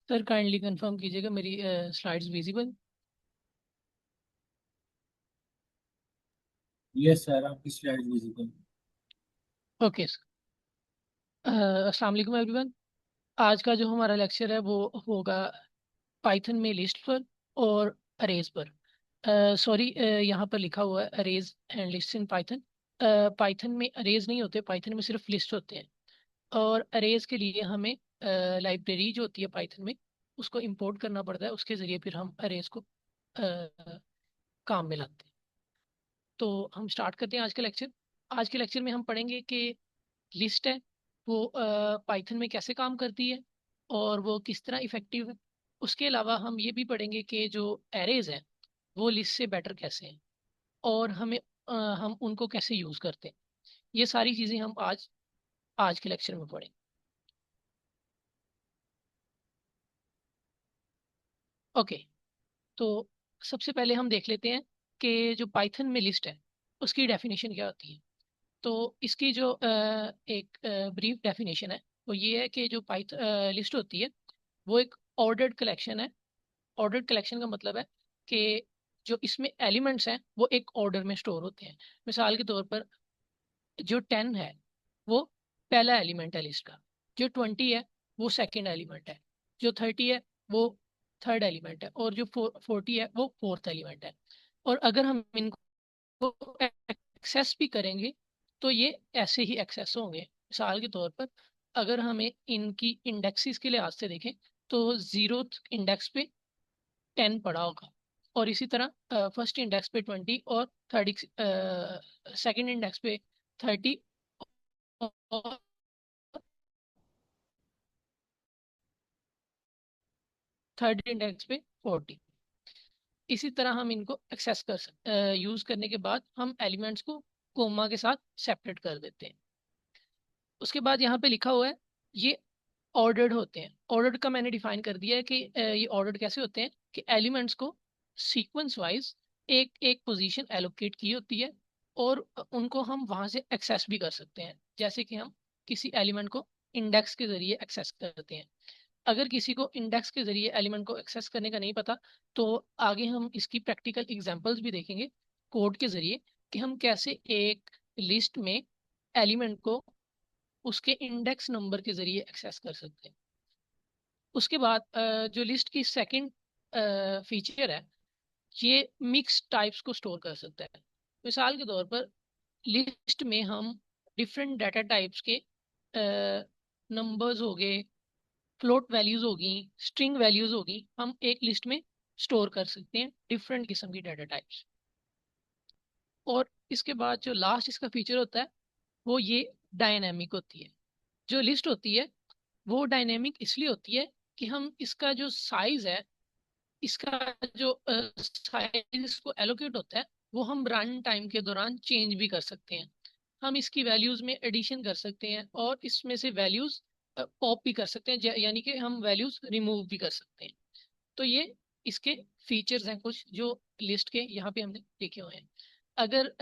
Sir kindly confirm कीजिएगा मेरी slides visible. Yes sir, आपकी स्लाइड विजिबल। Okay sir. अस्सलाम वालेकुम एवरीवन। आज का जो हमारा लेक्चर है वो होगा पाइथन में लिस्ट पर और अरेज पर। सॉरी, यहाँ पर लिखा हुआ है arrays and list in Python. Python में अरेज नहीं होते, पाइथन में सिर्फ लिस्ट होते हैं। और अरेज के लिए हमें लाइब्रेरी जो होती है पाइथन में उसको इंपोर्ट करना पड़ता है, उसके ज़रिए फिर हम अरेज को काम में लाते हैं। तो हम स्टार्ट करते हैं आज का लेक्चर। आज के लेक्चर में हम पढ़ेंगे कि लिस्ट है वो पाइथन में कैसे काम करती है और वो किस तरह इफेक्टिव है। उसके अलावा हम ये भी पढ़ेंगे कि जो एरेज हैं वो लिस्ट से बेटर कैसे हैं और हम उनको कैसे यूज़ करते हैं। ये सारी चीज़ें हम आज आज के लेक्चर में पढ़ेंगे। ओके। तो सबसे पहले हम देख लेते हैं कि जो पाइथन में लिस्ट है उसकी डेफिनेशन क्या होती है। तो इसकी जो एक ब्रीफ डेफिनेशन है वो ये है कि जो पाइथ लिस्ट होती है वो एक ऑर्डर्ड कलेक्शन है। ऑर्डर्ड कलेक्शन का मतलब है कि जो इसमें एलिमेंट्स हैं वो एक ऑर्डर में स्टोर होते हैं। मिसाल के तौर पर जो 10 है वो पहला एलिमेंट है लिस्ट का। जो 20 है वो सेकंड एलिमेंट है। जो 30 है वो थर्ड एलिमेंट है और जो 40 है वो फोर्थ एलिमेंट है। और अगर हम इनको एक्सेस भी करेंगे तो ये ऐसे ही एक्सेस होंगे। मिसाल के तौर पर अगर हमें इनकी इंडेक्सेस के लिहाज से देखें तो जीरो इंडेक्स पे 10 पड़ा होगा और इसी तरह फर्स्ट इंडेक्स पे 20 और थर्ड सेकंड इंडेक्स पे 30 और थर्ड इंडेक्स पे 40। इसी तरह हम इनको एक्सेस कर सकते यूज करने के बाद हम एलिमेंट्स को कोमा के साथ सेपरेट कर देते हैं। उसके बाद यहाँ पे लिखा हुआ है ये ऑर्डर्ड होते हैं। ऑर्डर्ड का मैंने डिफाइन कर दिया है कि ये ऑर्डर्ड कैसे होते हैं कि एलिमेंट्स को सीक्वेंस वाइज एक एक पोजीशन एलोकेट की होती है और उनको हम वहां से एक्सेस भी कर सकते हैं। जैसे कि हम किसी एलिमेंट को इंडेक्स के जरिए एक्सेस करते हैं। अगर किसी को इंडेक्स के जरिए एलिमेंट को एक्सेस करने का नहीं पता तो आगे हम इसकी प्रैक्टिकल एग्जांपल्स भी देखेंगे कोड के जरिए कि हम कैसे एक लिस्ट में एलिमेंट को उसके इंडेक्स नंबर के जरिए एक्सेस कर सकते हैं। उसके बाद जो लिस्ट की सेकंड फीचर है ये मिक्स टाइप्स को स्टोर कर सकता है। मिसाल के तौर पर लिस्ट में हम डिफरेंट डाटा टाइप्स के नंबर्स हो गए, फ्लोट वैल्यूज होगी, स्ट्रिंग वैल्यूज होगी, हम एक लिस्ट में स्टोर कर सकते हैं डिफरेंट किस्म की डाटा टाइप्स। और इसके बाद जो लास्ट इसका फीचर होता है वो ये डायनेमिक होती है। जो लिस्ट होती है वो डायनेमिक इसलिए होती है कि हम इसका जो साइज है, इसका जो साइज इसको एलोकेट होता है वो हम रन टाइम के दौरान चेंज भी कर सकते हैं। हम इसकी वैल्यूज में एडिशन कर सकते हैं और इसमें से वैल्यूज पॉप भी कर सकते हैं, यानी कि हम वैल्यूज रिमूव भी कर सकते हैं। तो ये इसके फीचर्स हैं कुछ जो लिस्ट के यहाँ पे हमने लिखे हुए हैं। अगर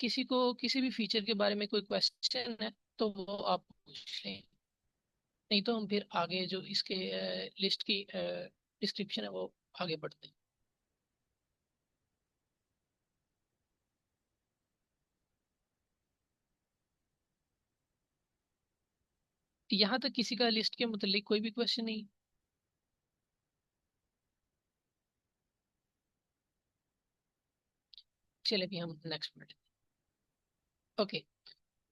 किसी को किसी भी फीचर के बारे में कोई क्वेश्चन है तो वो आप पूछ लें, नहीं तो हम फिर आगे जो इसके लिस्ट की डिस्क्रिप्शन है वो आगे बढ़ते हैं। यहाँ तक किसी का लिस्ट के मुतालिक कोई भी क्वेश्चन नहीं? चले भी हम नेक्स्ट पढ़ते हैं। ओके।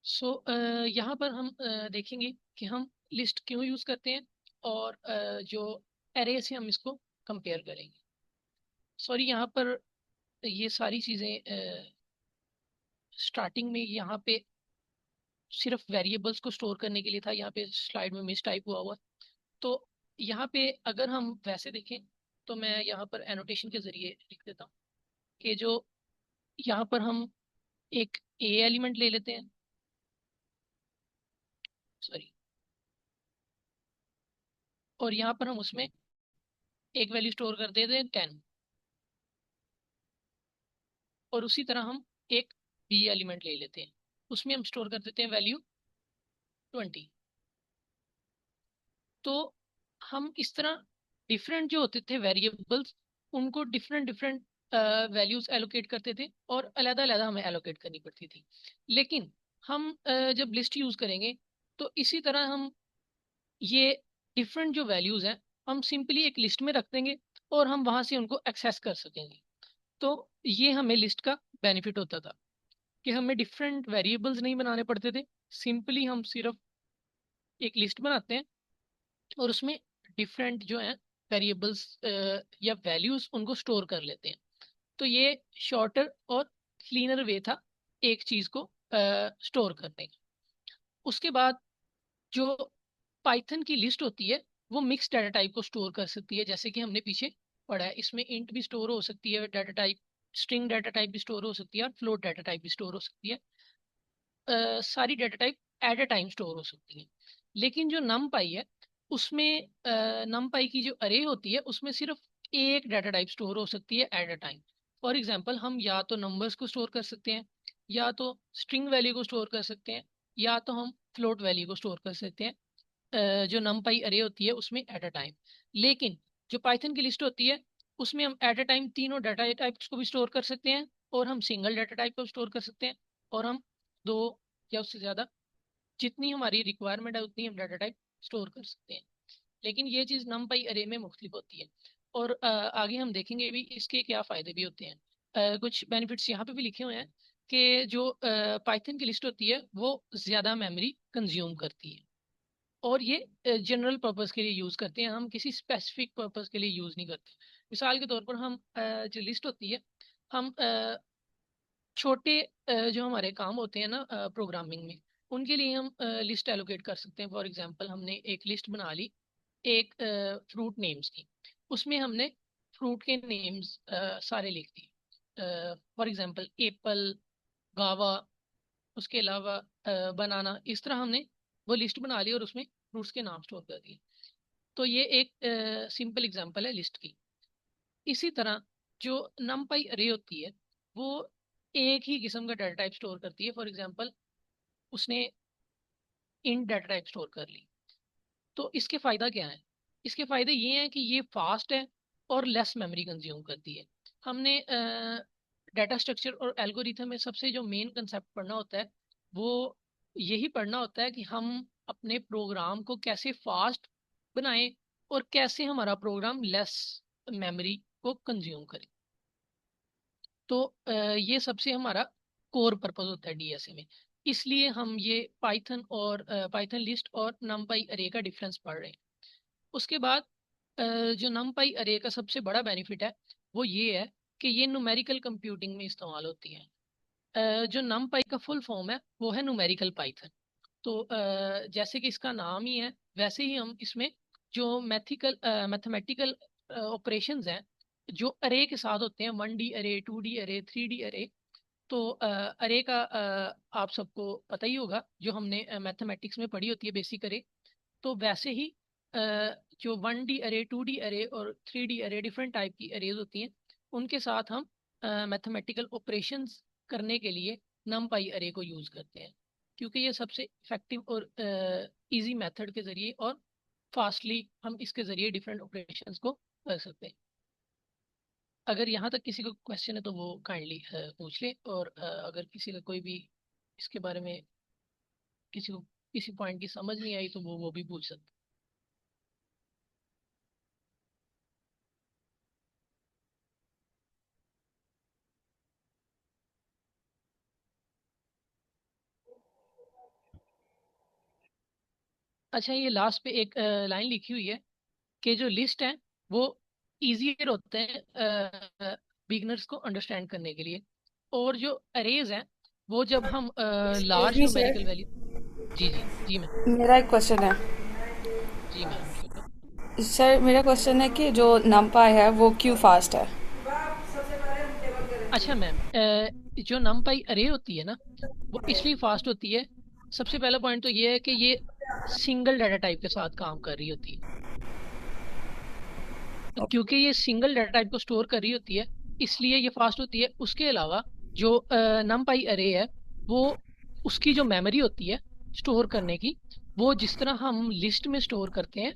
सो यहाँ पर हम देखेंगे कि हम लिस्ट क्यों यूज करते हैं और जो एरे से हम इसको कंपेयर करेंगे। सॉरी, यहाँ पर ये सारी चीजें स्टार्टिंग में यहाँ पे सिर्फ वेरिएबल्स को स्टोर करने के लिए था। यहाँ पे स्लाइड में मिस टाइप हुआ हुआ। तो यहाँ पे अगर हम वैसे देखें तो मैं यहाँ पर एनोटेशन के जरिए लिख देता हूँ कि जो यहाँ पर हम एक ए एलिमेंट ले लेते हैं। सॉरी। और यहाँ पर हम उसमें एक वैल्यू स्टोर कर देते हैं 10। और उसी तरह हम एक बी एलिमेंट ले लेते हैं, उसमें हम स्टोर कर देते हैं वैल्यू 20। तो हम इस तरह डिफरेंट जो होते थे वेरिएबल्स, उनको डिफरेंट डिफरेंट वैल्यूज एलोकेट करते थे और अलग अलग हमें एलोकेट करनी पड़ती थी। लेकिन हम जब लिस्ट यूज करेंगे तो इसी तरह हम ये डिफरेंट जो वैल्यूज हैं हम सिंपली एक लिस्ट में रख देंगे और हम वहां से उनको एक्सेस कर सकेंगे। तो ये हमें लिस्ट का बेनिफिट होता था कि हमें डिफरेंट वेरिएबल्स नहीं बनाने पड़ते थे। सिंपली हम सिर्फ एक लिस्ट बनाते हैं और उसमें डिफरेंट जो है वेरिएबल्स या वैल्यूज उनको स्टोर कर लेते हैं। तो ये शॉर्टर और क्लीनर वे था एक चीज को स्टोर करने का। उसके बाद जो पाइथन की लिस्ट होती है वो मिक्स डाटा टाइप को स्टोर कर सकती है, जैसे कि हमने पीछे पढ़ा है। इसमें इंट भी स्टोर हो सकती है data type, string data type भी स्टोर हो सकती है और फ्लोट डाटा टाइप भी स्टोर हो सकती है। सारी data type at a time store हो सकती है। लेकिन जो numpy है उसमें numpy की जो अरे होती है उसमें सिर्फ एक डाटा टाइप स्टोर हो सकती है at a time. For example हम या तो नंबर्स को स्टोर कर सकते हैं, या तो स्ट्रिंग वैल्यू को स्टोर कर सकते हैं, या तो हम फ्लोट वैल्यू को स्टोर कर सकते हैं जो numpy अरे होती है उसमें एट अ टाइम। लेकिन जो पाइथन की लिस्ट होती है उसमें हम एट अ टाइम तीनों डाटा टाइप्स को भी स्टोर कर सकते हैं, और हम सिंगल डाटा टाइप को स्टोर कर सकते हैं, और हम दो या उससे ज्यादा, जितनी हमारी रिक्वायरमेंट है उतनी हम डाटा टाइप स्टोर कर सकते हैं। लेकिन ये चीज़ numpy अरे में मुख्तलिफ होती है। और आगे हम देखेंगे भी इसके क्या फ़ायदे भी होते हैं। कुछ बेनिफिट्स यहाँ पे भी लिखे हुए हैं कि जो पाइथन की लिस्ट होती है वो ज़्यादा मेमोरी कंज्यूम करती है, और ये जनरल पर्पस के लिए यूज़ करते हैं, हम किसी स्पेसिफिक पर्पस के लिए यूज़ नहीं करते। मिसाल के तौर पर हम जो लिस्ट होती है, हम छोटे जो हमारे काम होते हैं ना प्रोग्रामिंग में, उनके लिए हम लिस्ट एलोकेट कर सकते हैं। फॉर एग्जांपल हमने एक लिस्ट बना ली एक फ्रूट नेम्स की, उसमें हमने फ्रूट के नेम्स सारे लिख दिए। फॉर एग्जांपल एप्पल, गावा, उसके अलावा बनाना, इस तरह हमने वो लिस्ट बना ली और उसमें फ्रूट्स के नाम स्टोर कर दिए। तो ये एक सिंपल एग्जांपल है लिस्ट की। इसी तरह जो numpy अरे होती है वो एक ही किस्म का डाटा टाइप स्टोर करती है। फॉर एग्जांपल उसने int डाटा टाइप स्टोर कर ली। तो इसके फायदा क्या है? इसके फायदे ये हैं कि ये फास्ट है और लेस मेमोरी कंज्यूम करती है। हमने डाटा स्ट्रक्चर और एल्गोरिथम में सबसे जो मेन कंसेप्ट पढ़ना होता है वो यही पढ़ना होता है कि हम अपने प्रोग्राम को कैसे फास्ट बनाएं और कैसे हमारा प्रोग्राम लेस मेमोरी को कंज्यूम करे। तो ये सबसे हमारा कोर पर्पस होता है डीएसए में। इसलिए हम ये पाइथन और पाइथन लिस्ट और numpy अरे का डिफरेंस पढ़ रहे हैं। उसके बाद जो numpy अरे का सबसे बड़ा बेनिफिट है वो ये है कि ये न्यूमेरिकल कंप्यूटिंग में इस्तेमाल होती है। जो numpy का फुल फॉर्म है वो है न्यूमेरिकल पाइथन। तो जैसे कि इसका नाम ही है वैसे ही हम इसमें जो मैथमेटिकल ऑपरेशंस हैं जो अरे के साथ होते हैं, 1D अरे, 2D अरे, 3D अरे। तो अरे का आप सबको पता ही होगा, जो हमने मैथमेटिक्स में पढ़ी होती है बेसिक अरे। तो वैसे ही अ, जो 1D अरे, 2D अरे और 3D अरे डिफरेंट टाइप की अरेज होती हैं, उनके साथ हम मैथमेटिकल ऑपरेशंस करने के लिए numpy अरे को यूज़ करते हैं, क्योंकि ये सबसे इफेक्टिव और इजी मेथड के ज़रिए और फास्टली हम इसके ज़रिए डिफरेंट ऑपरेशंस को कर सकते हैं। अगर यहाँ तक किसी को क्वेश्चन है तो वो काइंडली पूछ ले, और अगर किसी का कोई भी इसके बारे में किसी को किसी पॉइंट की समझ नहीं आई तो वो भी पूछ सकते। अच्छा, ये लास्ट पे एक लाइन लिखी हुई है कि जो लिस्ट है वो इजियर होते हैं बिगनर्स को अंडरस्टैंड करने के लिए, और जो अरेज हैं वो जब हम एक्सक्यूज लार्ज मी न्यूमेरिकल सर, वैल्यू। जी जी जी मैम। मेरा एक क्वेश्चन है। जी मैम बोलो। सर मेरा क्वेश्चन है कि जो नमपाई है वो क्यों फास्ट है? अच्छा मैम, जो numpy अरे होती है ना वो इसलिए फास्ट होती है। सबसे पहला पॉइंट तो ये है कि ये सिंगल डाटा टाइप के साथ काम कर रही होती है। तो क्योंकि ये सिंगल डाटा टाइप को स्टोर कर रही होती है इसलिए ये फास्ट होती है। उसके अलावा जो numpy अरे है वो उसकी जो मेमोरी होती है स्टोर करने की, वो जिस तरह हम लिस्ट में स्टोर करते हैं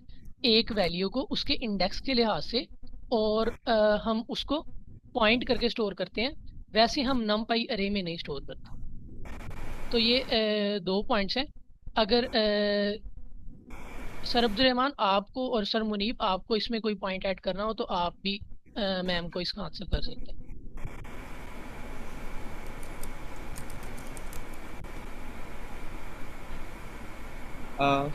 एक वैल्यू को उसके इंडेक्स के लिहाज से, और हम उसको पॉइंट करके स्टोर करते हैं। वैसे हम नमपाई अरे में नहीं स्टोर करते। तो ये दो पॉइंट्स हैं। अगर सर अब्दुल रहमान आपको और सर मुनीब आपको इसमें कोई पॉइंट ऐड करना हो तो आप भी मैम को इसका आंसर कर सकते हैं। अ,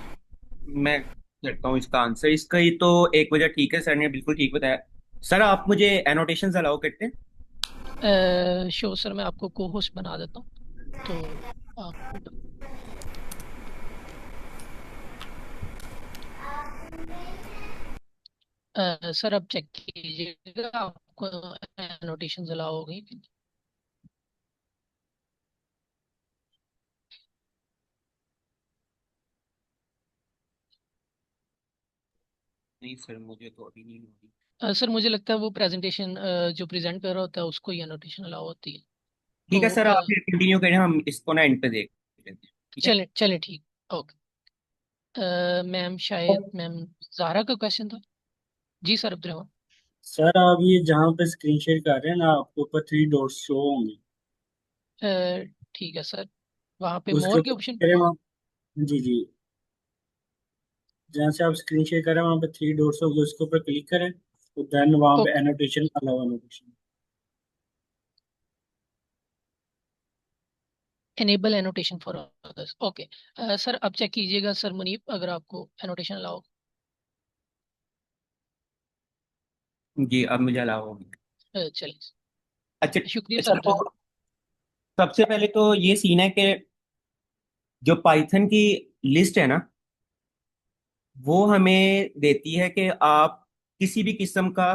मैं करता हूँ इसका आंसर। इसका ही तो एक वजह ठीक है, सर ने बिल्कुल ठीक बताया। सर आप मुझे एनोटेशंस अलाउ करते हैं? शो सर, मैं आपको को होस्ट बना देता हूँ। तो आप सर अब चेक कीजिएगा आपको एनोटेशन अलाउ हो गई कि नहीं। नहीं सर, मुझे तो अभी नहीं होगी। सर मुझे लगता है वो प्रेजेंटेशन जो प्रेजेंट कर रहा होता है उसको ही एनोटेशन अलाउ होती है। ठीक है तो सर, आप फिर कंटिन्यू करें, हम इसको ना एंड पे देख लेते हैं, ठीक है? चले चले ठीक। ओके। मैम शायद मैम ज़ाहरा का क्वेश्चन था। जी सर अब्दुल। सर आप ये जहाँ पे स्क्रीन शेयर कर रहे हैं ना, आपके ऊपर 3 डॉट्स शो होंगे। ठीक है सर, वहाँ पे उसके मोर के ऊपर ऑप्शन। करें वहाँ। जी जी। जहाँ से आप स्क्रीन शेयर कर रहे हैं वहाँ पे 3 डॉट्स होंगे, उसके ऊपर क्लिक करें तो देन वहाँ पे okay. Annotation allow annotation. Enable annotation for others. Okay. Sir अब चेक कीजिएगा सर मुनीब, अगर आपको एनोटेशन अलाउ। जी अब मुझे अलाउ होगी। चलिए। अच्छा। शुक्रिया सर अच्छा, अब्दुल। तो सबसे पहले तो ये सीन है कि जो पाइथन की लिस्ट है ना, वो हमें देती है कि आप किसी भी किस्म का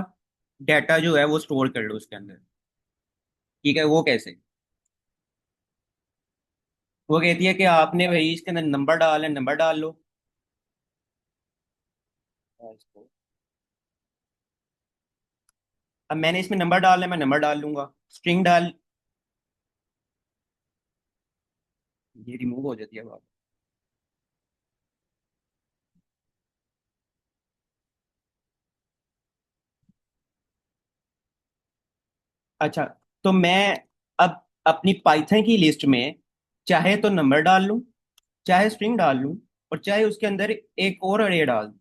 डाटा जो है वो स्टोर कर लो उसके अंदर। ठीक है, वो कैसे? वो कहती है कि आपने भाई इसके अंदर नंबर डाल है, नंबर डाल लो। अब मैंने इसमें नंबर डालना है, मैं नंबर डाल लूंगा। स्ट्रिंग डाल, ये रिमूव हो जाती है बात। अच्छा, तो मैं अब अपनी पाइथन की लिस्ट में चाहे तो नंबर डाल लूं, चाहे स्ट्रिंग डाल लूं, और चाहे उसके अंदर एक और अरे डाल दूं।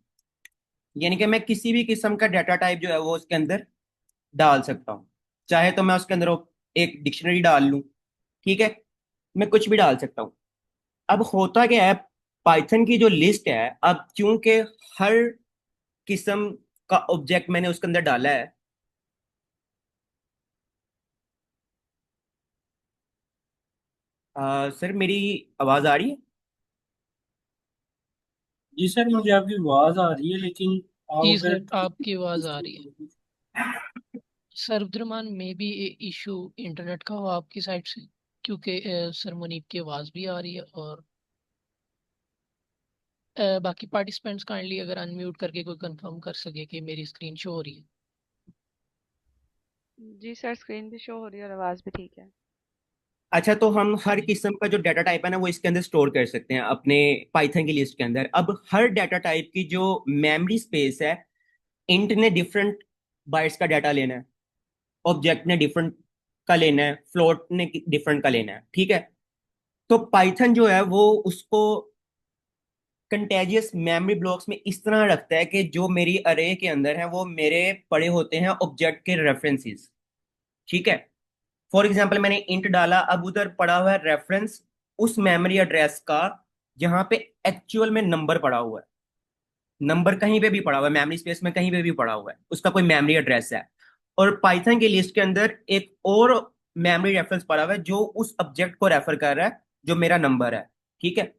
यानी कि मैं किसी भी किस्म का डाटा टाइप जो है वो उसके अंदर डाल सकता हूँ। चाहे तो मैं उसके अंदर एक डिक्शनरी डाल लूं, ठीक है, मैं कुछ भी डाल सकता हूँ। अब होता क्या है, पाइथन की जो लिस्ट है, अब चूंकि हर किस्म का ऑब्जेक्ट मैंने उसके अंदर डाला है। सर मेरी आवाज आ रही है? जी सर, मुझे आपकी आवाज़ आ रही है, लेकिन आप जी अगर सर आपकी आवाज़ आ रही है। सर अब्दुलरहमान में भी इशू इंटरनेट का हो आपकी साइड से, क्योंकि सर मुनीब की आवाज़ भी आ रही है, और बाकी पार्टिसिपेंट्स काइंडली अगर अनम्यूट करके कोई कंफर्म कर सके कि मेरी स्क्रीन शो हो रही है। जी सर, स्क्रीन भी शो हो रही है और आवाज़ भी ठीक है। अच्छा, तो हम हर चलिए। किस्म का जो डाटा टाइप है ना वो इसके अंदर स्टोर कर सकते हैं अपने पाइथन की लिस्ट के अंदर। अब हर डाटा टाइप की जो मेमोरी स्पेस है, इंट ने डिफरेंट बाइट्स का डाटा लेना है, ऑब्जेक्ट ने डिफरेंट का लेना है, फ्लोट ने डिफरेंट का लेना है, ठीक है। तो पाइथन जो है वो उसको कंटेजियस मेमोरी ब्लॉक्स में इस तरह रखता है कि जो मेरी अरे के अंदर है वो मेरे पड़े होते हैं ऑब्जेक्ट के रेफरेंसेस, ठीक है। फॉर एग्जाम्पल मैंने इंट डाला, अब उधर पड़ा हुआ है रेफरेंस उस मेमोरी एड्रेस का जहां पे एक्चुअल में नंबर पड़ा हुआ है। नंबर कहीं पे भी पड़ा हुआ है, मेमोरी स्पेस में कहीं पे भी पड़ा हुआ है, उसका कोई मेमोरी एड्रेस है। और पाइथन की लिस्ट के अंदर एक और मेमोरी रेफरेंस पड़ा हुआ है जो उस ऑब्जेक्ट को रेफर कर रहा है, जो मेरा नंबर है, ठीक है।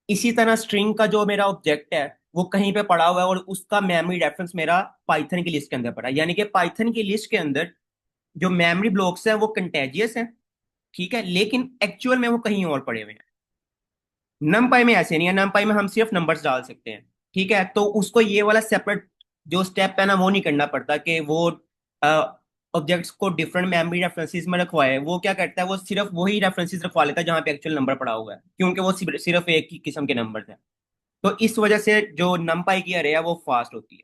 इसी तरह स्ट्रिंग का जो मेरा ऑब्जेक्ट है वो कहीं पे पड़ा हुआ है और उसका मेमोरी रेफरेंस मेरा पाइथन की लिस्ट के अंदर पड़ा है। यानी कि पाइथन की लिस्ट के अंदर जो मेमोरी ब्लॉक्स हैं वो कंटेजियस हैं, ठीक है, लेकिन एक्चुअल में वो कहीं और पड़े हुए हैं। नमपाई में ऐसे नहीं है, नमपाई में हम सिर्फ नंबर्स डाल सकते हैं, ठीक है। तो उसको ये वाला सेपरेट जो स्टेप है ना वो नहीं करना पड़ता कि वो ऑब्जेक्ट्स को डिफरेंट मेमोरी रेफरेंसेस में रखवाए। वो क्या करता है, वो सिर्फ वही रेफरेंसेस रखवा लेता है जहां पे एक्चुअल नंबर पड़ा हुआ है, क्योंकि वो सिर्फ एक ही किस्म के नंबर है। तो इस वजह से जो numpy की अरे है वो फास्ट होती है।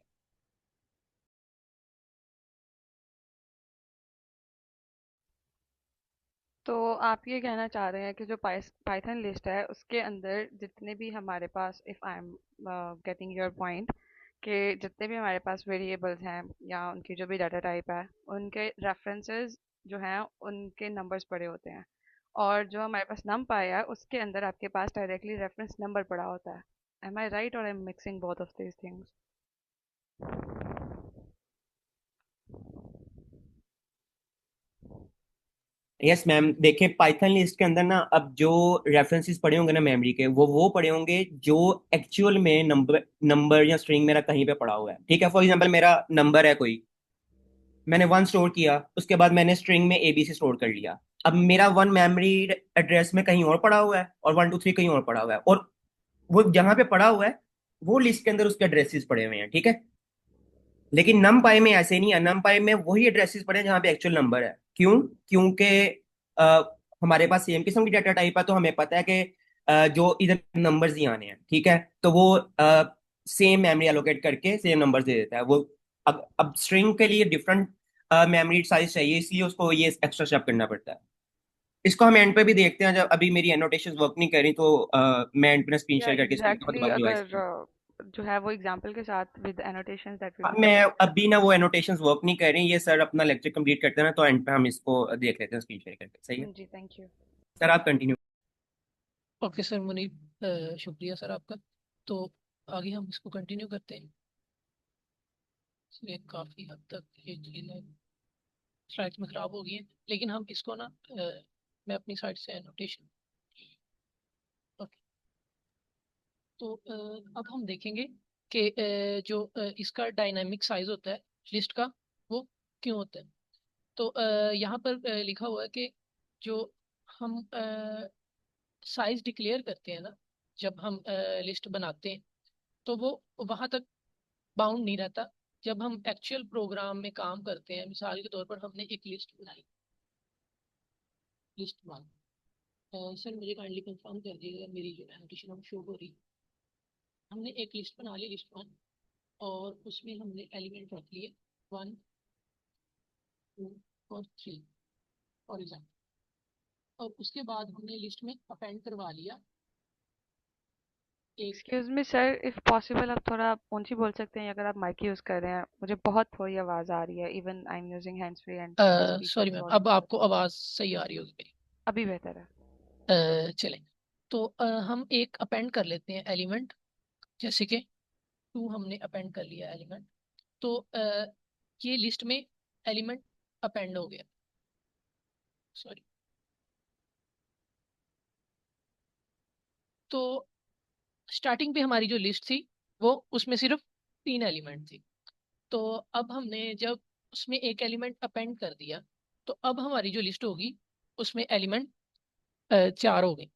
तो आप ये कहना चाह रहे हैं कि जो पाइथन लिस्ट है उसके अंदर जितने भी हमारे पास, if I am getting your point, कि जितने भी हमारे पास वेरिएबल्स हैं या उनकी जो भी डाटा टाइप है, उनके रेफरेंसेस जो हैं उनके नंबर्स पड़े होते हैं, और जो हमारे पास नम पाया है उसके अंदर आपके पास डायरेक्टली रेफरेंस नंबर पड़ा होता है। एम आई राइट और I am mixing both of these things? Yes ma'am, देखिए पाइथन लिस्ट के अंदर ना अब जो रेफरेंसेस पड़े होंगे ना मेमोरी के, वो पड़े होंगे जो एक्चुअल में नंबर नंबर या स्ट्रिंग मेरा कहीं पे पड़ा हुआ है। ठीक है, फॉर एग्जांपल मेरा नंबर है कोई, मैंने वन स्टोर किया, उसके बाद मैंने स्ट्रिंग में ABC स्टोर कर लिया। अब मेरा वन मेमोरी एड्रेस में कहीं और पड़ा हुआ है और 1 2 3 कहीं और पड़ा हुआ है, और वो जहां पे पड़ा हुआ है वो लिस्ट के अंदर उसके एड्रेसेस पड़े हुए हैं। ठीक है, लेकिन नम पाई में ऐसे नहीं है। नम पाई में वही एड्रेसेस पड़े हैं जहाँ पे एक्चुअल नंबर है। क्यों? क्योंकि अ, हमारे पास सेम किस्म की डाटा टाइप है, तो हमें पता है कि जो इधर नंबर्स ही आने हैं। ठीक है, तो वो सेम मेमोरी एलोकेट करके सेम नंबर्स दे देता है वो। अब स्ट्रिंग के लिए डिफरेंट मेमोरी साइज चाहिए, इसलिए उसको ये एक्स्ट्रा स्टेप करना पड़ता है। इसको हम एंड पे भी देखते हैं। जब अभी मेरी एनोटेशंस वर्क नहीं कर रही तो मैं एंड पे स्क्रीन या शेयर करके स्क्रीन को एग्जैक्टली, दोबारा रिवाइज अगर करूँ। जो है वो एग्जांपल के साथ विद एनोटेशंस दैट विल अब बी मैं बेटर। अभी ना वो एनोटेशंस वर्क नहीं कर रही। ये सर अपना लेक्चर कंप्लीट करते हैं ना, तो एंड पे हम इसको देख लेते हैं स्क्रीन शेयर करके। सही है जी, थैंक यू। सर, आप कंटिन्यू। ओके सर मुनीब, शुक्रिया सर आपका। तो आगे हम इसको कंटिन्यू करते हैं। इसलिए काफ़ी हद तक ये चीज़ें स्लाइड्स में ख़राब हो गई हैं, लेकिन हम इसको ना मैं अपनी साइड से एनोटेशन। ओके, तो अब हम देखेंगे कि जो इसका डायनामिक साइज होता है लिस्ट का, वो क्यों होता है। तो यहाँ पर लिखा हुआ है कि जो हम साइज डिक्लेयर करते हैं ना, जब हम लिस्ट बनाते हैं, तो वो वहाँ तक बाउंड नहीं रहता। जब हम एक्चुअल प्रोग्राम में काम करते हैं, मिसाल के तौर पर हमने एक लिस्ट बनाई, लिस्ट वन। सर मुझे काइंडली कंफर्म कर दीजिएगा मेरी जो एनोटेशन अब शो हो रही। हमने एक लिस्ट बना ली, लिस्ट वन, और उसमें हमने एलिमेंट रख लिए 1 2 और 3 फॉर एग्जाम्पल, और उसके बाद हमने लिस्ट में अपेंड करवा लिया एक। Excuse me sir, if possible आप थोड़ा ऊंची बोल सकते हैं अगर आप माइक यूज कर रहे हैं? मुझे बहुत थोड़ी आवाज आ रही है, even I am using hands free and my sorry speaker is ma'am, अब ऑलमोस्ट। आपको आवाज़ सही आ रही होगी मेरी। अभी बेहतर है। चलें, तो हम एक अपेंड कर लेते हैं एलिमेंट, जैसे कि 2 हमने अपेंड कर लिया एलिमेंट। तो ये लिस्ट में एलिमेंट अपेंड हो गया। सॉरी, तो स्टार्टिंग पे हमारी जो लिस्ट थी वो उसमें सिर्फ 3 एलिमेंट थी। तो अब हमने जब उसमें एक एलिमेंट अपेंड कर दिया, तो अब हमारी जो लिस्ट होगी उसमें एलिमेंट 4 हो गए।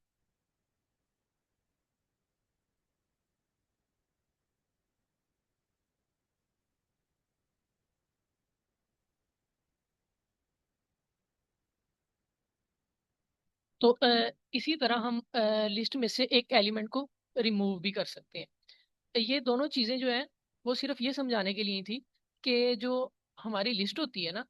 तो इसी तरह हम लिस्ट में से एक एलिमेंट को रिमूव भी कर सकते हैं। ये दोनों चीज़ें जो हैं वो सिर्फ ये समझाने के लिए थी कि जो हमारी लिस्ट होती है ना,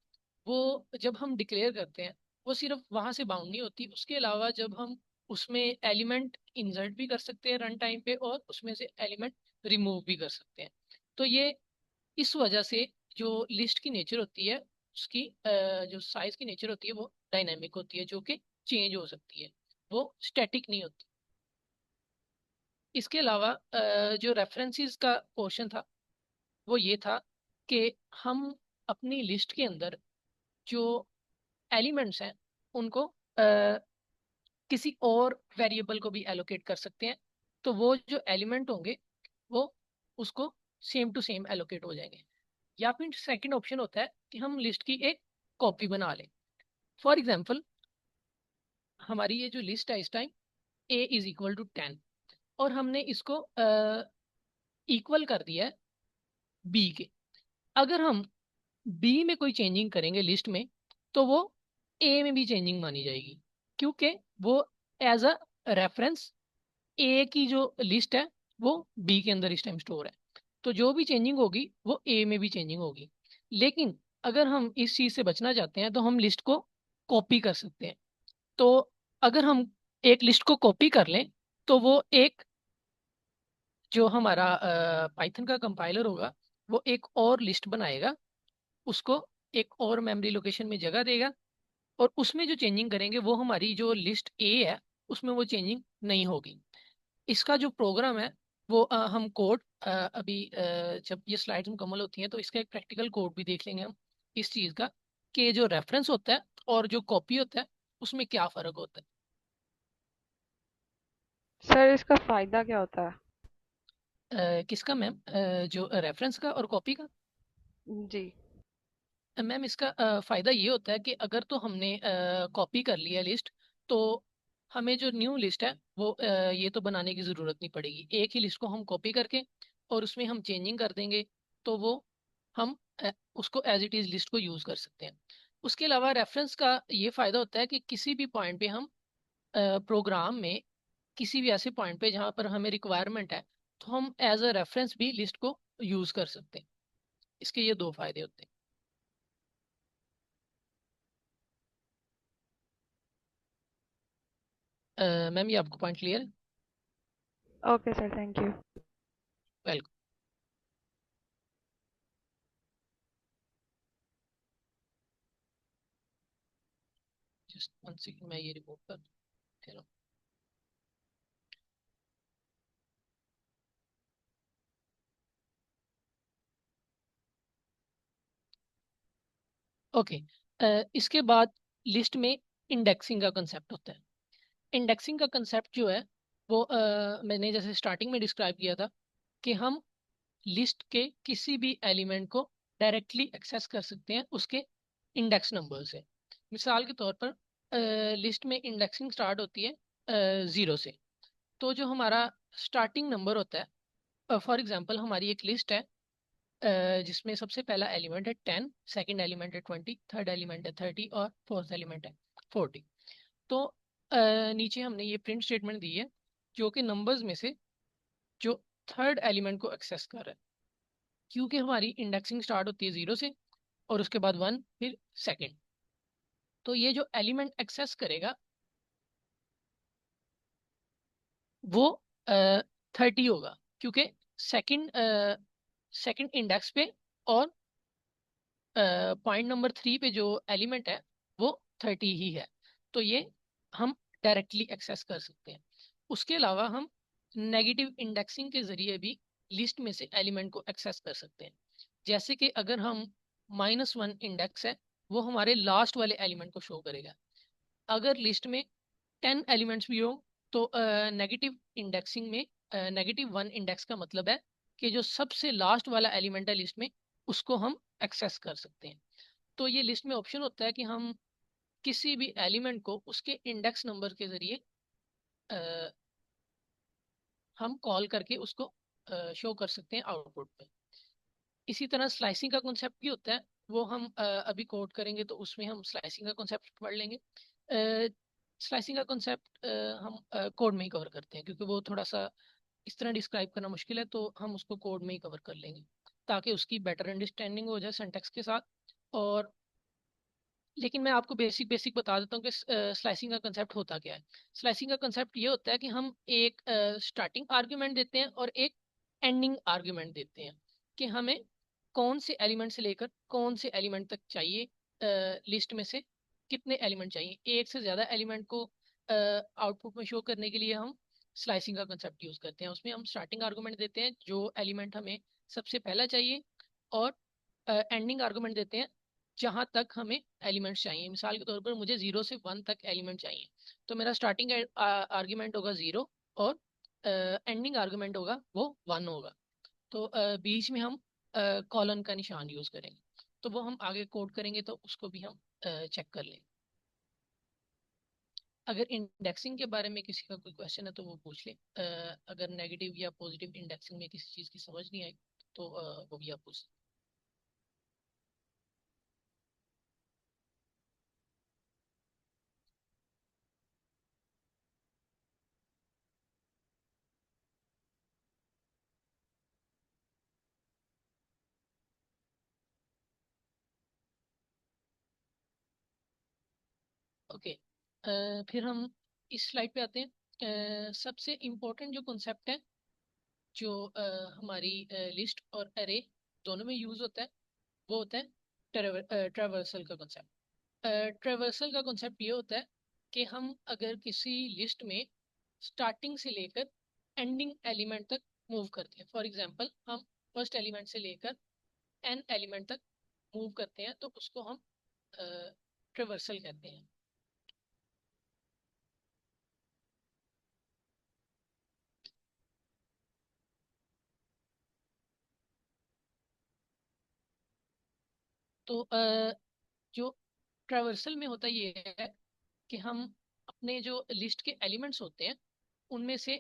वो जब हम डिक्लेयर करते हैं वो सिर्फ वहाँ से बाउंड नहीं होती। उसके अलावा जब हम उसमें एलिमेंट इंसर्ट भी कर सकते हैं रन टाइम पे, और उसमें से एलिमेंट रिमूव भी कर सकते हैं। तो ये इस वजह से जो लिस्ट की नेचर होती है उसकी जो साइज की नेचर होती है वो डायनामिक होती है, जो कि चेंज हो सकती है, वो स्टैटिक नहीं होती। इसके अलावा जो रेफरेंसेस का पोर्शन था वो ये था कि हम अपनी लिस्ट के अंदर जो एलिमेंट्स हैं उनको किसी और वेरिएबल को भी एलोकेट कर सकते हैं। तो वो जो एलिमेंट होंगे वो उसको सेम टू सेम एलोकेट हो जाएंगे। या फिर सेकंड ऑप्शन होता है कि हम लिस्ट की एक कॉपी बना लें। फॉर एग्जांपल, हमारी ये जो लिस्ट है इस टाइम A = 10, और हमने इसको इक्वल कर दिया है B के। अगर हम B में कोई चेंजिंग करेंगे लिस्ट में, तो वो A में भी चेंजिंग मानी जाएगी, क्योंकि वो एज अ रेफरेंस A की जो लिस्ट है वो बी के अंदर इस टाइम स्टोर है। तो जो भी चेंजिंग होगी वो ए में भी चेंजिंग होगी। लेकिन अगर हम इस चीज़ से बचना चाहते हैं तो हम लिस्ट को कॉपी कर सकते हैं। तो अगर हम एक लिस्ट को कॉपी कर लें तो वो एक जो हमारा पाइथन का कंपाइलर होगा वो एक और लिस्ट बनाएगा, उसको एक और मेमोरी लोकेशन में जगह देगा, और उसमें जो चेंजिंग करेंगे वो हमारी जो लिस्ट ए है उसमें वो चेंजिंग नहीं होगी। इसका जो प्रोग्राम है वो हम कोड अभी जब ये स्लाइड्स मुकम्मल होती हैं तो इसका एक प्रैक्टिकल कोड भी देख लेंगे हम इस चीज़ का, कि जो रेफरेंस होता है और जो कॉपी होता है उसमें क्या फ़र्क होता सर इसका फायदा क्या होता है? किसका मैम? जो रेफरेंस का और कॉपी का? जी। मैम इसका फ़ायदा ये होता है कि अगर तो हमने कॉपी कर लिया लिस्ट, तो हमें जो न्यू लिस्ट है वो ये तो बनाने की ज़रूरत नहीं पड़ेगी। एक ही लिस्ट को हम कॉपी करके और उसमें हम चेंजिंग कर देंगे, तो वो हम उसको एज इट इज़ लिस्ट को यूज़ कर सकते हैं। उसके अलावा रेफरेंस का ये फ़ायदा होता है कि किसी भी पॉइंट पे हम प्रोग्राम में किसी भी ऐसे पॉइंट पे जहाँ पर हमें रिक्वायरमेंट है तो हम एज अ रेफरेंस भी लिस्ट को यूज़ कर सकते हैं। इसके ये दो फायदे होते हैं। मैम ये आपको पॉइंट क्लियर है? Okay sir, thank you. Welcome. Just one second, मैं ये रिपोर्ट कर दे रहा हूँ। ओके। इसके बाद लिस्ट में इंडेक्सिंग का कंसेप्ट होता है। इंडेक्सिंग का कंसेप्ट जो है वो मैंने जैसे स्टार्टिंग में डिस्क्राइब किया था कि हम लिस्ट के किसी भी एलिमेंट को डायरेक्टली एक्सेस कर सकते हैं उसके इंडेक्स नंबर से। मिसाल के तौर पर लिस्ट में इंडेक्सिंग स्टार्ट होती है 0 से। तो जो हमारा स्टार्टिंग नंबर होता है, फॉर एग्जांपल हमारी एक लिस्ट है जिसमें सबसे पहला एलिमेंट है 10, सेकंड एलिमेंट है 20, थर्ड एलिमेंट है 30 और फोर्थ एलिमेंट है 40। तो नीचे हमने ये प्रिंट स्टेटमेंट दी है जो कि नंबर्स में से जो थर्ड एलिमेंट को एक्सेस कर रहा है, क्योंकि हमारी इंडेक्सिंग स्टार्ट होती है 0 से और उसके बाद 1 फिर सेकंड। तो ये जो एलिमेंट एक्सेस करेगा वो 30 होगा, क्योंकि सेकंड सेकंड इंडेक्स पे और पॉइंट नंबर 3 पे जो एलिमेंट है वो 30 ही है। तो ये हम डायरेक्टली एक्सेस कर सकते हैं। उसके अलावा हम नेगेटिव इंडेक्सिंग के जरिए भी लिस्ट में से एलिमेंट को एक्सेस कर सकते हैं। जैसे कि अगर हम -1 इंडेक्स है, वो हमारे लास्ट वाले एलिमेंट को शो करेगा। अगर लिस्ट में 10 एलिमेंट्स भी हो तो नेगेटिव इंडेक्सिंग में -1 इंडेक्स का मतलब है कि जो सबसे लास्ट वाला एलिमेंट है लिस्ट में उसको हम एक्सेस कर सकते हैं। तो ये लिस्ट में ऑप्शन होता है कि हम किसी भी एलिमेंट को उसके इंडेक्स नंबर के जरिए अ, हम कॉल करके उसको शो कर सकते हैं आउटपुट पे। इसी तरह स्लाइसिंग का कॉन्सेप्ट भी होता है, वो हम अभी कोड करेंगे तो उसमें हम स्लाइसिंग का कॉन्सेप्ट पढ़ लेंगे। स्लाइसिंग का कॉन्सेप्ट हम कोड में ही कवर करते हैं, क्योंकि वो थोड़ा सा इस तरह डिस्क्राइब करना मुश्किल है, तो हम उसको कोड में ही कवर कर लेंगे ताकि उसकी बेटर अंडरस्टैंडिंग हो जाए सिंटैक्स के साथ। और लेकिन मैं आपको बेसिक बेसिक बता देता हूँ कि स्लाइसिंग का कंसेप्ट होता क्या है। स्लाइसिंग का कंसेप्ट ये होता है कि हम एक स्टार्टिंग आर्ग्यूमेंट देते हैं और एक एंडिंग आर्ग्यूमेंट देते हैं कि हमें कौन से एलिमेंट से लेकर कौन से एलिमेंट तक चाहिए, लिस्ट में से कितने एलिमेंट चाहिए। एक से ज़्यादा एलिमेंट को आउटपुट में शो करने के लिए हम स्लाइसिंग का कंसेप्ट यूज़ करते हैं। उसमें हम स्टार्टिंग आर्गूमेंट देते हैं जो एलिमेंट हमें सबसे पहला चाहिए, और एंडिंग आर्गूमेंट देते हैं जहां तक हमें एलिमेंट्स चाहिए। मिसाल के तौर पर मुझे 0 से 1 तक एलिमेंट चाहिए, तो मेरा स्टार्टिंग आर्ग्यूमेंट होगा 0 और एंडिंग आर्ग्यूमेंट होगा वो 1 होगा। तो बीच में हम कॉलन का निशान यूज करेंगे। तो वो हम आगे कोड करेंगे तो उसको भी हम चेक कर लेंगे। अगर इंडेक्सिंग के बारे में किसी का कोई क्वेश्चन है तो वो पूछ ले। अगर नेगेटिव या पॉजिटिव इंडेक्सिंग में किसी चीज़ की समझ नहीं आई तो वो भी आप पूछ सकते ओके, फिर हम इस स्लाइड पे आते हैं। सबसे इम्पोर्टेंट जो कॉन्सेप्ट है जो हमारी लिस्ट और एरे दोनों में यूज होता है, वो होता है ट्रेवर्सल का कॉन्सेप्ट। ट्रेवर्सल का कॉन्सेप्ट ये होता है कि हम अगर किसी लिस्ट में स्टार्टिंग से लेकर एंडिंग एलिमेंट तक मूव करते हैं, फॉर एग्जांपल हम फर्स्ट एलिमेंट से लेकर एन एलिमेंट तक मूव करते हैं, तो उसको हम ट्रेवर्सल कहते हैं। तो जो ट्रेवर्सल में होता ये है कि हम अपने जो लिस्ट के एलिमेंट्स होते हैं उनमें से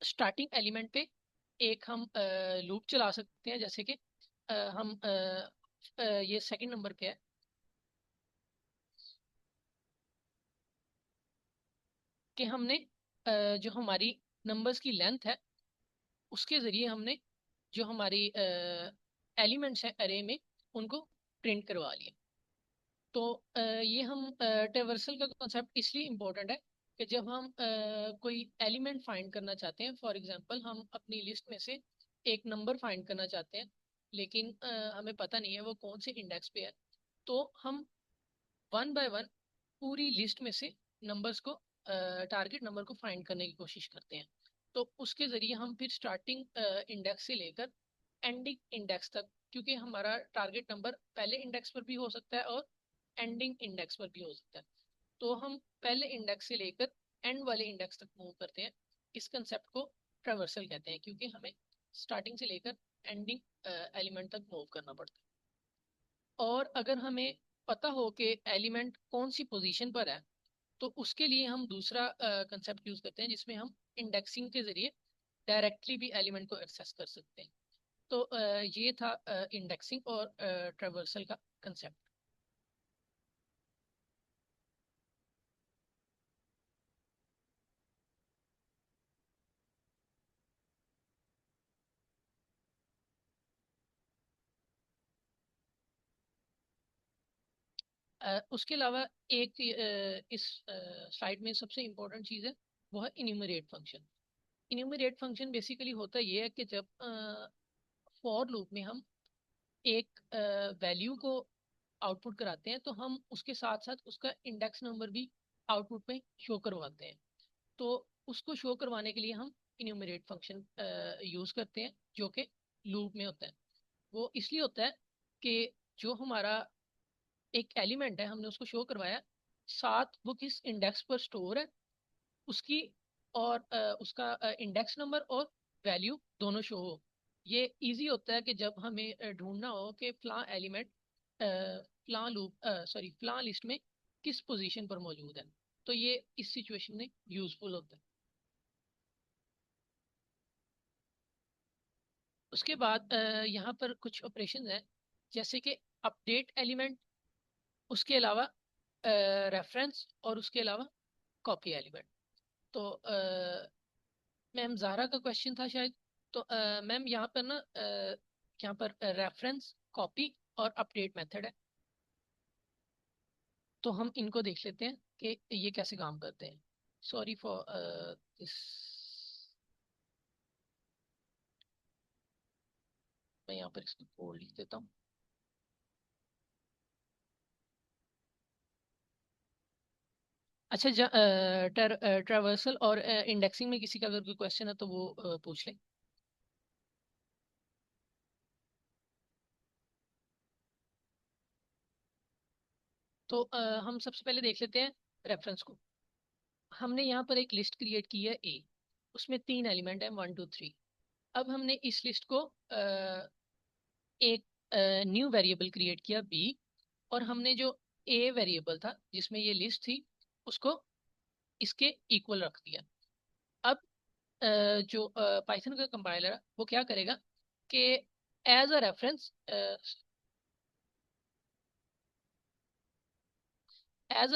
स्टार्टिंग एलिमेंट पे एक हम लूप चला सकते हैं, जैसे कि हम ये सेकंड नंबर पे है कि हमने जो हमारी नंबर्स की लेंथ है उसके ज़रिए हमने जो हमारी एलिमेंट्स हैं अरे में उनको प्रिंट करवा लिया। तो ये हम ट्रेवर्सल का कॉन्सेप्ट इसलिए इम्पोर्टेंट है कि जब हम कोई एलिमेंट फाइंड करना चाहते हैं, फॉर एग्जांपल हम अपनी लिस्ट में से एक नंबर फाइंड करना चाहते हैं, लेकिन हमें पता नहीं है वो कौन से इंडेक्स पे है, तो हम वन बाय वन पूरी लिस्ट में से नंबर्स को टारगेट नंबर को फाइंड करने की कोशिश करते हैं। तो उसके ज़रिए हम फिर स्टार्टिंग इंडेक्स से लेकर एंडिंग इंडेक्स तक, क्योंकि हमारा टारगेट नंबर पहले इंडेक्स पर भी हो सकता है और एंडिंग इंडेक्स पर भी हो सकता है, तो हम पहले इंडेक्स से लेकर एंड वाले इंडेक्स तक मूव करते हैं। इस कंसेप्ट को ट्रेवर्सल कहते हैं, क्योंकि हमें स्टार्टिंग से लेकर एंडिंग एलिमेंट तक मूव करना पड़ता है। और अगर हमें पता हो कि एलिमेंट कौन सी पोजीशन पर है, तो उसके लिए हम दूसरा कंसेप्ट यूज करते हैं जिसमें हम इंडेक्सिंग के जरिए डायरेक्टली भी एलिमेंट को एक्सेस कर सकते हैं। तो ये था इंडेक्सिंग और ट्रेवर्सल का कंसेप्ट। उसके अलावा एक इस स्लाइड में सबसे इम्पोर्टेंट चीज़ है, वो है enumerate function. Enumerate function basically होता ये है कि जब फॉर लूप में हम एक वैल्यू को आउटपुट कराते हैं, तो हम उसके साथ साथ उसका इंडेक्स नंबर भी आउटपुट में शो करवाते हैं। तो उसको शो करवाने के लिए हम इन्यूमरेट फंक्शन यूज़ करते हैं, जो कि लूप में होता है। वो इसलिए होता है कि जो हमारा एक एलिमेंट है हमने उसको शो करवाया, साथ वो किस इंडेक्स पर स्टोर है उसकी, और उसका इंडेक्स नंबर और वैल्यू दोनों शो हो। ये इजी होता है कि जब हमें ढूंढना हो कि फ्लां एलिमेंट फ्लां लूप सॉरी फ्लां लिस्ट में किस पोजीशन पर मौजूद है, तो ये इस सिचुएशन में यूजफुल होता है। उसके बाद यहाँ पर कुछ ऑपरेशन हैं, जैसे कि अपडेट एलिमेंट, उसके अलावा रेफरेंस, और उसके अलावा कॉपी एलिमेंट। तो मैम ज़ारा का क्वेश्चन था शायद, तो मैम यहाँ पर ना यहाँ पर रेफरेंस, कॉपी और अपडेट मेथड है, तो हम इनको देख लेते हैं कि ये कैसे काम करते हैं। सॉरी फॉर दिस, मैं यहाँ पर इसको कोड लिख देता हूँ। अच्छा, ट्रेवर्सल और इंडेक्सिंग में किसी का अगर कोई क्वेश्चन है तो वो पूछ ले। तो हम सबसे पहले देख लेते हैं रेफरेंस को। हमने यहाँ पर एक लिस्ट क्रिएट की है ए, उसमें 3 एलिमेंट है 1 2 3। अब हमने इस लिस्ट को एक न्यू वेरिएबल क्रिएट किया बी, और हमने जो ए वेरिएबल था जिसमें ये लिस्ट थी उसको इसके इक्वल रख दिया। अब जो पाइथन का कंपाइलर है वो क्या करेगा कि एज अ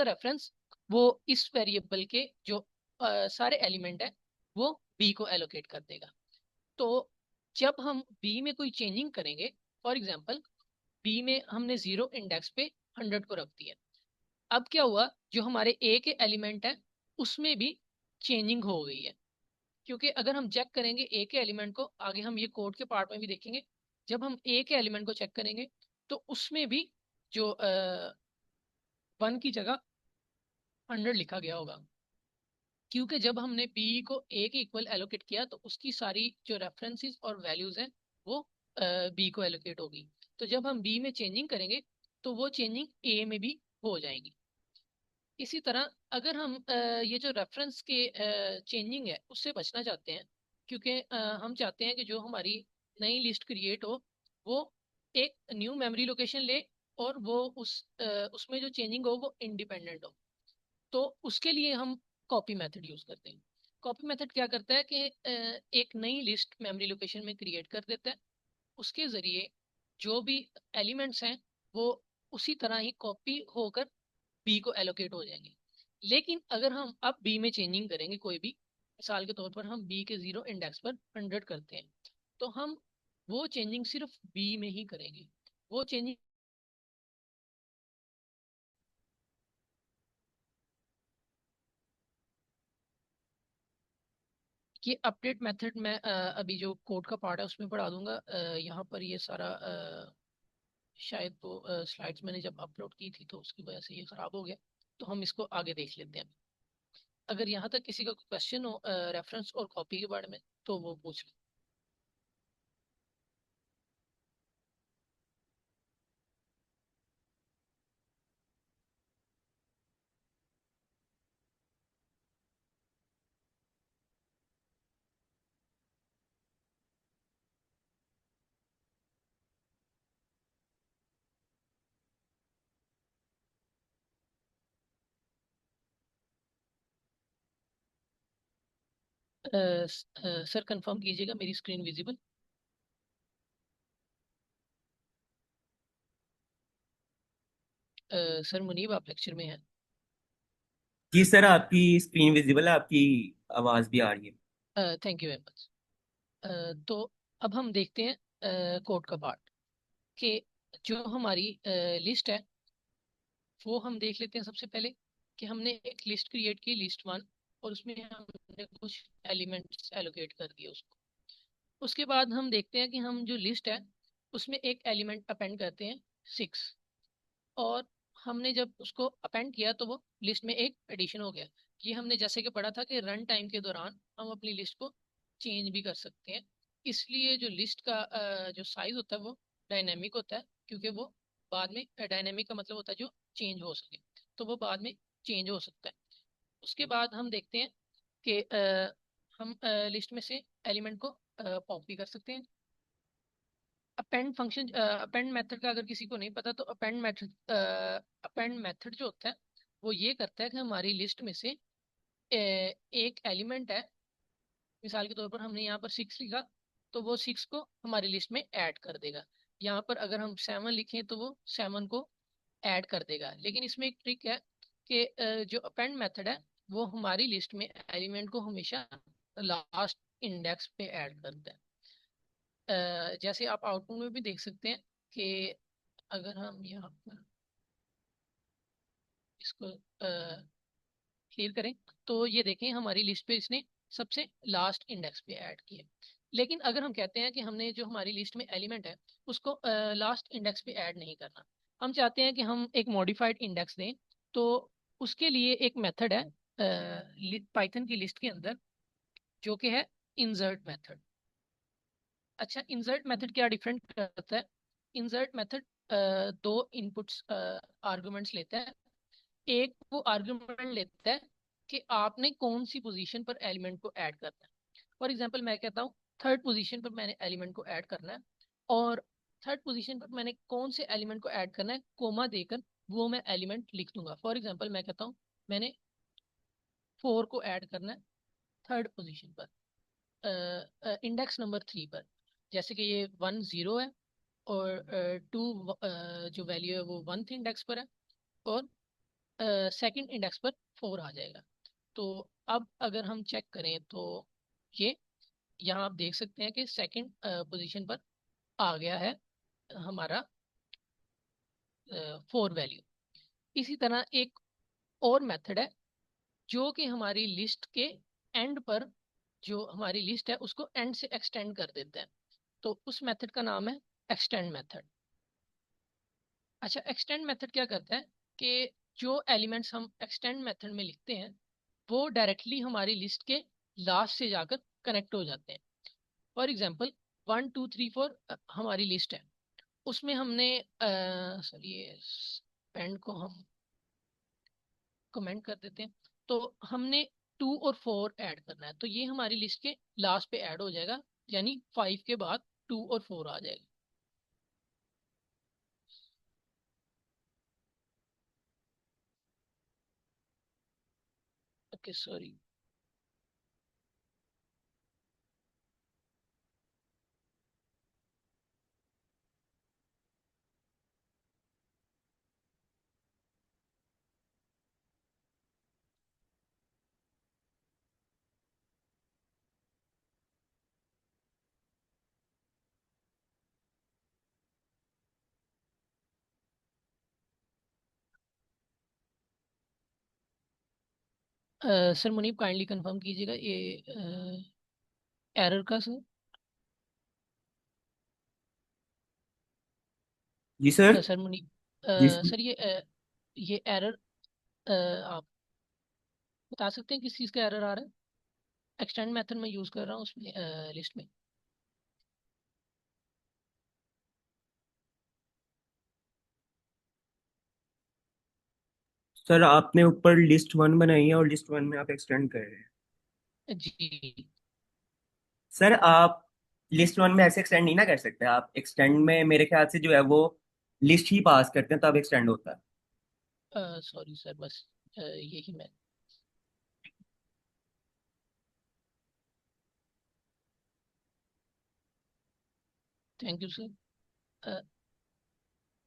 रेफरेंस वो इस वेरिएबल के जो सारे एलिमेंट है वो बी को एलोकेट कर देगा। तो जब हम बी में कोई चेंजिंग करेंगे, फॉर एग्जांपल बी में हमने 0 इंडेक्स पे 100 को रख दिया, अब क्या हुआ, जो हमारे ए के एलिमेंट है उसमें भी चेंजिंग हो गई है। क्योंकि अगर हम चेक करेंगे ए के एलिमेंट को, आगे हम ये कोड के पार्ट में भी देखेंगे, जब हम ए के एलिमेंट को चेक करेंगे तो उसमें भी जो 1 की जगह 100 लिखा गया होगा। क्योंकि जब हमने बी को ए के इक्वल एलोकेट किया तो उसकी सारी जो रेफरेंसेस और वैल्यूज हैं वो बी को एलोकेट होगी। तो जब हम बी में चेंजिंग करेंगे तो वो चेंजिंग ए में भी हो जाएगी। इसी तरह अगर हम ये जो रेफरेंस के चेंजिंग है उससे बचना चाहते हैं, क्योंकि हम चाहते हैं कि जो हमारी नई लिस्ट क्रिएट हो वो एक न्यू मेमोरी लोकेशन ले और वो उसमें जो चेंजिंग हो वो इंडिपेंडेंट हो, तो उसके लिए हम कॉपी मेथड यूज करते हैं। कॉपी मेथड क्या करता है कि एक नई लिस्ट मेमोरी लोकेशन में क्रिएट कर देता है, उसके जरिए जो भी एलिमेंट्स हैं वो उसी तरह ही कॉपी होकर बी को एलोकेट हो जाएंगे। लेकिन अगर हम अब बी में चेंजिंग करेंगे कोई भी, मिसाल के तौर पर हम बी के 0 इंडेक्स पर 100 करते हैं, तो हम वो चेंजिंग सिर्फ बी में ही करेंगे। वो चेंजिंग ये अपडेट मेथड मैं अभी जो कोड का पार्ट है उसमें पढ़ा दूंगा। यहाँ पर ये सारा शायद वो स्लाइड्स मैंने जब अपलोड की थी तो उसकी वजह से ये खराब हो गया, तो हम इसको आगे देख लेते हैं। अगर यहाँ तक किसी का क्वेश्चन हो रेफरेंस और कॉपी के बारे में तो वो पूछ सर कंफर्म कीजिएगा मेरी स्क्रीन विजिबल। सर मुनीब आप लेक्चर में हैं? जी सर, आपकी स्क्रीन विजिबल है, आपकी आवाज भी आ रही है। Thank you very much. तो अब हम देखते हैं कोड का पार्ट कि जो हमारी लिस्ट है वो हम देख लेते हैं। सबसे पहले कि हमने एक लिस्ट क्रिएट की, लिस्ट 1, और उसमें हमने कुछ एलिमेंट्स एलोकेट कर दिए उसको। उसके बाद हम देखते हैं कि हम जो लिस्ट है उसमें एक एलिमेंट अपेंड करते हैं 6, और हमने जब उसको अपेंड किया तो वो लिस्ट में एक एडिशन हो गया। ये हमने जैसे कि पढ़ा था कि रन टाइम के दौरान हम अपनी लिस्ट को चेंज भी कर सकते हैं। इसलिए जो लिस्ट का जो साइज होता है वो डायनेमिक होता है, क्योंकि वो बाद में, डायनेमिक का मतलब होता है जो चेंज हो सके, तो वो बाद में चेंज हो सकता है। उसके बाद हम देखते हैं कि हम लिस्ट में से एलिमेंट को पॉप भी कर सकते हैं। अपेंड फंक्शन, अपेंड मेथड का अगर किसी को नहीं पता तो अपेंड मेथड जो होता है वो ये करता है कि हमारी लिस्ट में से एक एलिमेंट है, मिसाल के तौर पर हमने यहाँ पर 6 लिखा तो वो 6 को हमारी लिस्ट में ऐड कर देगा। यहाँ पर अगर हम 7 लिखें तो वो 7 को ऐड कर देगा। लेकिन इसमें एक ट्रिक है कि जो अपेंड मेथड है वो हमारी लिस्ट में एलिमेंट को हमेशा लास्ट इंडेक्स पे ऐड करता है। जैसे आप आउटपुट में भी देख सकते हैं कि अगर हम यहाँ पर इसको क्लियर करें तो ये देखें हमारी लिस्ट पे इसने सबसे लास्ट इंडेक्स पे ऐड किया। लेकिन अगर हम कहते हैं कि हमने जो हमारी लिस्ट में एलिमेंट है उसको लास्ट इंडेक्स पे ऐड नहीं करना, हम चाहते हैं कि हम एक मॉडिफाइड इंडेक्स दें, तो उसके लिए एक मेथड है पाइथन की लिस्ट के अंदर जो कि है इंसर्ट मेथड। अच्छा, इंसर्ट मेथड क्या डिफरेंट करता है? इंसर्ट मेथड दो इनपुट्स आर्गुमेंट्स लेता है। एक वो आर्गुमेंट लेता है कि आपने कौन सी पोजीशन पर एलिमेंट को ऐड करना है। फॉर एग्जांपल मैं कहता हूँ थर्ड पोजीशन पर मैंने एलिमेंट को ऐड करना है, और थर्ड पोजीशन पर मैंने कौन से एलिमेंट को ऐड करना है कोमा देकर वो मैं एलिमेंट लिख दूंगा। फॉर एग्जांपल मैं कहता हूँ मैंने 4 को ऐड करना है थर्ड पोजीशन पर, इंडेक्स नंबर 3 पर। जैसे कि ये 1 0 है और 2 जो वैल्यू है वो 1th इंडेक्स पर है, और सेकंड इंडेक्स पर 4 आ जाएगा। तो अब अगर हम चेक करें तो ये यहाँ आप देख सकते हैं कि सेकंड पोजीशन पर आ गया है हमारा 4 वैल्यू। इसी तरह एक और मेथड है जो कि हमारी लिस्ट के एंड पर, जो हमारी लिस्ट है उसको एंड से एक्सटेंड कर देते हैं। तो उस मेथड का नाम है एक्सटेंड मेथड। अच्छा, एक्सटेंड मेथड क्या करता है कि जो एलिमेंट्स हम एक्सटेंड मेथड में लिखते हैं वो डायरेक्टली हमारी लिस्ट के लास्ट से जाकर कनेक्ट हो जाते हैं। फॉर एग्जांपल 1 2 3 4 हमारी लिस्ट है, उसमें हमने सॉरी ये पेंड को हम कमेंट कर देते हैं। तो हमने 2 और 4 ऐड करना है, तो ये हमारी लिस्ट के लास्ट पे ऐड हो जाएगा, यानी 5 के बाद 2 और 4 आ जाएगा। Okay sorry. Sir Munib kindly confirm कीजिएगा ये एरर का सर। जी sir. Sir Munib ji sir. Sir ये एरर आप बता सकते हैं किस चीज़ का एरर आ रहा है? एक्सटेंड मेथड में यूज़ कर रहा हूँ उसमें लिस्ट में। सर आपने ऊपर लिस्ट 1 बनाई है और लिस्ट 1 में आप एक्सटेंड कर रहे हैं। जी। सर आप लिस्ट 1 में ऐसे एक्सटेंड नहीं ना कर सकते। आप एक्सटेंड में मेरे ख्याल से जो है वो लिस्ट ही पास करते हैं तब एक्सटेंड होता है। सॉरी सर, बस यही मैं। Thank you sir.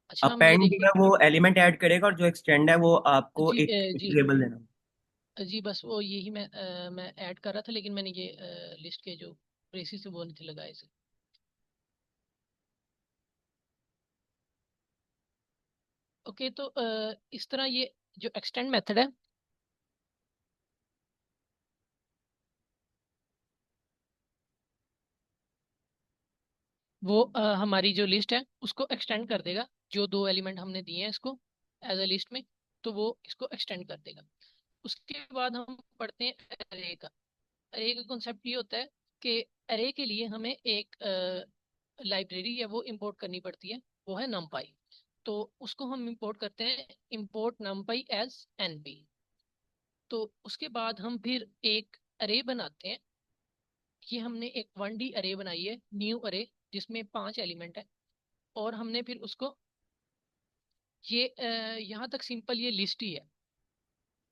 अच्छा हम ये अपेंड जो देखते है वो एलिमेंट ऐड करेगा और जो एक्सटेंड है वो हैं आपको जी। एक जी वेरिएबल देना। जी, बस वो यही मैं ऐड कर रहा था, लेकिन मैंने ये लिस्ट के जो ब्रेसिस है वो नहीं थे लगाए सर। ओके, तो इस तरह ये जो एक्सटेंड मेथड है वो हमारी जो लिस्ट है उसको एक्सटेंड कर देगा। जो 2 एलिमेंट हमने दिए हैं इसको एज अ लिस्ट में, तो वो इसको एक्सटेंड कर देगा। उसके बाद हम पढ़ते हैं अरे का। अरे का कॉन्सेप्ट ये होता है कि अरे के लिए हमें एक लाइब्रेरी है वो इंपोर्ट करनी पड़ती है, वो है numpy। तो उसको हम इंपोर्ट करते हैं, इंपोर्ट numpy एज np। तो उसके बाद हम फिर एक अरे बनाते हैं। ये हमने एक 1D अरे बनाई है, न्यू अरे, जिसमें 5 एलिमेंट है। और हमने फिर उसको ये यहाँ तक सिंपल ये लिस्ट ही है,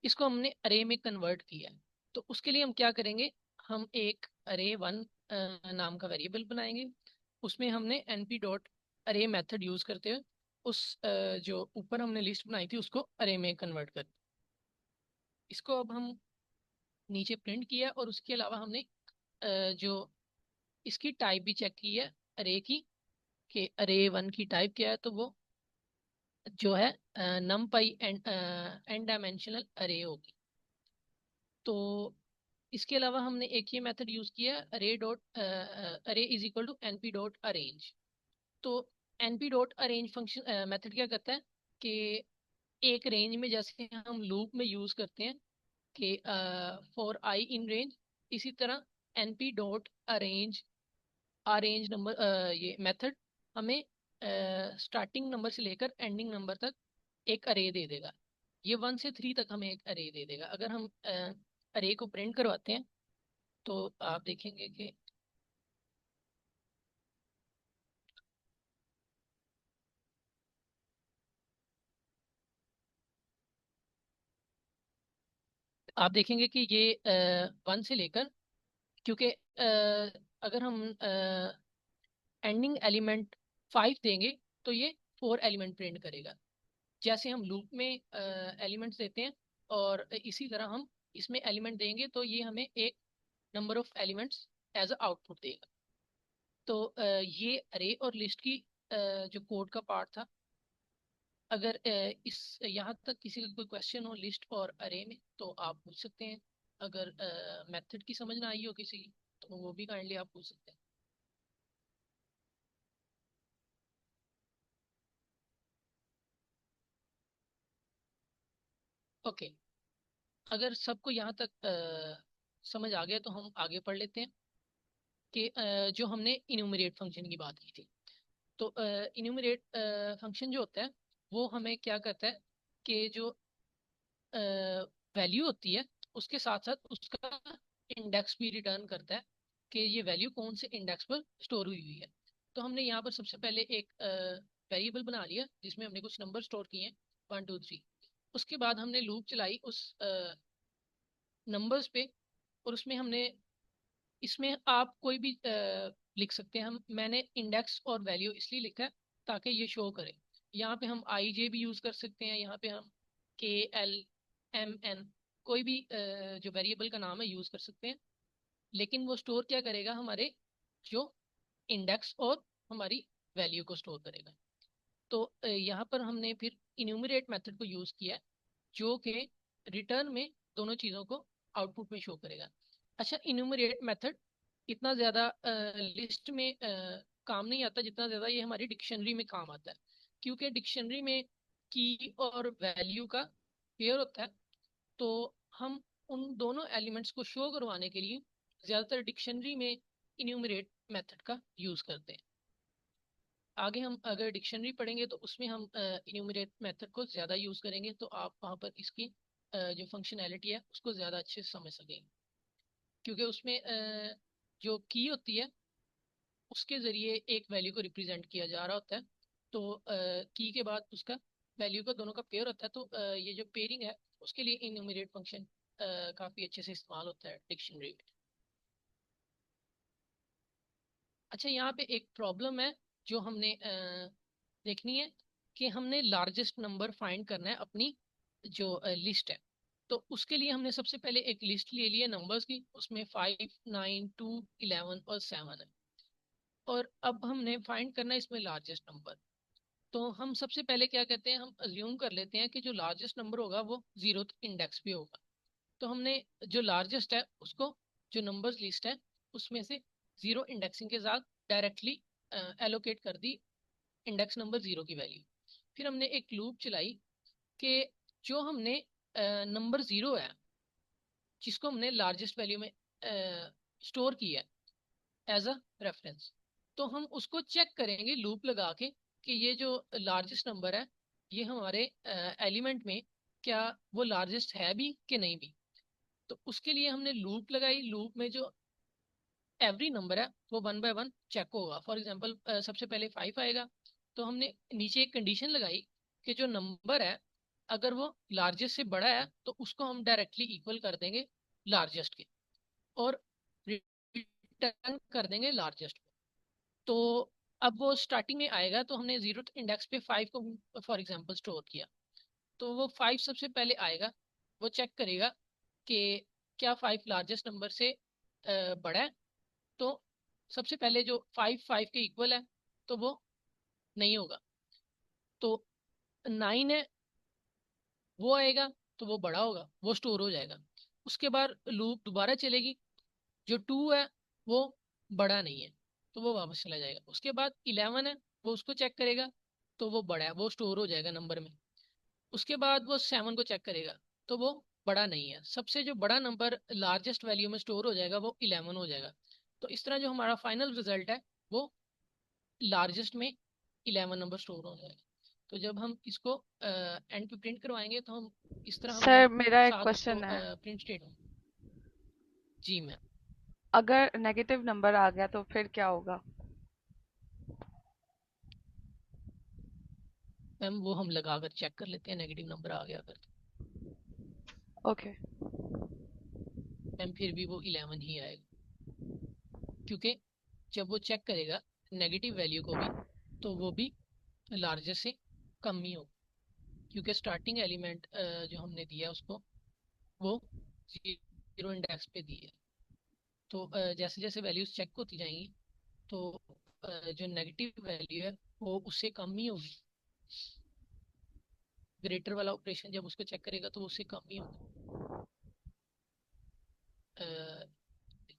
इसको हमने अरे में कन्वर्ट किया है। तो उसके लिए हम क्या करेंगे, हम एक अरे 1 नाम का वेरिएबल बनाएंगे। उसमें हमने np डॉट अरे मैथड यूज करते हुए उस जो ऊपर हमने लिस्ट बनाई थी उसको अरे में कन्वर्ट कर। इसको अब हम नीचे प्रिंट किया, और उसके अलावा हमने जो इसकी टाइप भी चेक की है अरे की, कि अरे 1 की टाइप क्या है, तो वो जो है numpy एंड डायमेंशनल अरे होगी। तो इसके अलावा हमने एक ये मेथड यूज किया, arr is equal to np dot arange. तो np dot arange function method क्या करता है कि एक रेंज में, जैसे हम लूप में यूज करते हैं कि फॉर आई इन रेंज, इसी तरह np dot arrange arrange number, ये मेथड हमें स्टार्टिंग नंबर से लेकर एंडिंग नंबर तक एक अरे दे देगा। ये 1 से 3 तक हमें एक अरे दे देगा। अगर हम अरे को प्रिंट करवाते हैं तो आप देखेंगे कि आप देखेंगे कि ये 1 से लेकर, क्योंकि अगर हम एंडिंग एलिमेंट 5 देंगे तो ये 4 एलिमेंट प्रिंट करेगा। जैसे हम लूप में एलिमेंट्स देते हैं, और इसी तरह हम इसमें एलिमेंट देंगे तो ये हमें एक number of elements as a output देगा। तो ये अरे और लिस्ट की जो कोड का पार्ट था अगर इस यहाँ तक किसी का कोई क्वेश्चन हो लिस्ट और अरे में तो आप पूछ सकते हैं। अगर मेथड की समझ ना आई हो किसी की तो वो भी काइंडली आप पूछ सकते हैं। ओके, अगर सबको यहाँ तक समझ आ गया तो हम आगे पढ़ लेते हैं कि जो हमने इन्यूमरेट फंक्शन की बात की थी। तो इन्यूमरेट फंक्शन जो होता है वो हमें क्या करता है कि जो वैल्यू होती है उसके साथ साथ उसका इंडेक्स भी रिटर्न करता है कि ये वैल्यू कौन से इंडेक्स पर स्टोर हुई हुई है। तो हमने यहाँ पर सबसे पहले एक वेरिएबल बना लिया जिसमें हमने कुछ नंबर स्टोर किए हैं 1 2 3। उसके बाद हमने लूप चलाई उस नंबर्स पे और उसमें हमने इसमें आप कोई भी लिख सकते हैं। हम मैंने इंडेक्स और वैल्यू इसलिए लिखा है ताकि ये शो करे। यहाँ पे हम आई जे भी यूज कर सकते हैं, यहाँ पे हम के एल एम एन कोई भी जो वेरिएबल का नाम है यूज कर सकते हैं। लेकिन वो स्टोर क्या करेगा, हमारे जो इंडेक्स और हमारी वैल्यू को स्टोर करेगा। तो यहाँ पर हमने फिर इन्यूमरेट मेथड को यूज किया है जो कि रिटर्न में दोनों चीज़ों को आउटपुट में शो करेगा। अच्छा, इन्यूमरेट मेथड इतना ज़्यादा लिस्ट में काम नहीं आता जितना ज़्यादा ये हमारी डिक्शनरी में काम आता है, क्योंकि डिक्शनरी में की और वैल्यू का पेयर होता है। तो हम उन दोनों एलिमेंट्स को शो करवाने के लिए ज़्यादातर डिक्शनरी में इन्यूमरेट मेथड का यूज़ करते हैं। आगे हम अगर डिक्शनरी पढ़ेंगे तो उसमें हम इन्यूमरेट मेथड को ज़्यादा यूज़ करेंगे, तो आप वहाँ पर इसकी जो फंक्शनैलिटी है उसको ज़्यादा अच्छे से समझ सकेंगे। क्योंकि उसमें जो की होती है उसके ज़रिए एक वैल्यू को रिप्रेजेंट किया जा रहा होता है। तो की के बाद उसका वैल्यू का दोनों का पेयर होता है। तो ये जो पेयरिंग है उसके लिए इन्यूमरेट फंक्शन काफ़ी अच्छे से इस्तेमाल होता है डिक्शनरी में। अच्छा, यहाँ पे एक प्रॉब्लम है जो हमने देखनी है कि हमने लार्जेस्ट नंबर फाइंड करना है अपनी जो लिस्ट है। तो उसके लिए हमने सबसे पहले एक लिस्ट ले ली है नंबर्स की, उसमें 5 9 2 11 और 7 है। और अब हमने फाइंड करना है इसमें लार्जेस्ट नंबर। तो हम सबसे पहले क्या कहते हैं, हम अज्यूम कर लेते हैं कि जो लार्जेस्ट नंबर होगा वो जीरो इंडेक्स पे होगा। तो हमने जो लार्जेस्ट है उसको, जो नंबर्स लिस्ट है उसमें से जीरो इंडेक्सिंग के साथ डायरेक्टली एलोकेट कर दी इंडेक्स नंबर जीरो की वैल्यू। फिर हमने एक लूप चलाई कि जो हमने नंबर जीरो है जिसको हमने लार्जेस्ट वैल्यू में स्टोर किया है एज अ रेफरेंस, तो हम उसको चेक करेंगे लूप लगा के कि ये जो लार्जेस्ट नंबर है ये हमारे एलिमेंट में क्या वो लार्जेस्ट है भी कि नहीं भी। तो उसके लिए हमने लूप लगाई। लूप में जो एवरी नंबर है वो 1 बाय 1 चेक होगा। फॉर एग्जांपल सबसे पहले 5 आएगा, तो हमने नीचे एक कंडीशन लगाई कि जो नंबर है अगर वो लार्जेस्ट से बड़ा है तो उसको हम डायरेक्टली इक्वल कर देंगे लार्जेस्ट के और रिटर्न कर देंगे लार्जेस्ट को। तो अब वो स्टार्टिंग में आएगा तो हमने जीरो इंडेक्स पे 5 को फॉर एग्जांपल स्टोर किया, तो वो 5 सबसे पहले आएगा। वो चेक करेगा कि क्या 5 लार्जेस्ट नंबर से बड़ा है। तो सबसे पहले जो 5 5 के इक्वल है तो वो नहीं होगा। तो 9 है वो आएगा तो वो बड़ा होगा, वो स्टोर हो जाएगा। उसके बाद लूप दोबारा चलेगी, जो 2 है वो बड़ा नहीं है तो वो वापस चला जाएगा। उसके बाद 11 है वो उसको चेक करेगा तो वो बड़ा है, वो स्टोर हो जाएगा नंबर में। उसके बाद वो 7 को चेक करेगा तो वो बड़ा नहीं है। सबसे जो बड़ा नंबर लार्जेस्ट वैल्यू में स्टोर हो जाएगा वो 11 हो जाएगा। तो इस तरह जो हमारा फाइनल रिजल्ट है वो लार्जेस्ट में 11 नंबर स्टोर हो जाएगा। तो जब हम इसको एंड पे प्रिंट करवाएंगे तो हम इस तरह हमने सर मेरा एक साथ उसको क्वेश्चन है, प्रिंट स्टेटमेंट। जी मैम। अगर नेगेटिव नंबर आ गया तो फिर क्या होगा? मैम वो हम लगा कर चेक कर लेते हैं, नेगेटिव नंबर आ गया अगर ओके। मैम फिर भी वो 11 ही आएगा, क्योंकि जब वो चेक करेगा नेगेटिव वैल्यू को भी तो वो भी लार्जेस्ट से कम ही होगा, क्योंकि स्टार्टिंग एलिमेंट जो हमने दिया उसको वो जीरो इंडेक्स पे दी है। तो जैसे जैसे वैल्यूज चेक होती जाएंगी तो जो नेगेटिव वैल्यू है वो उससे कम ही होगी। ग्रेटर वाला ऑपरेशन जब उसको चेक करेगा तो उससे कम ही होगा।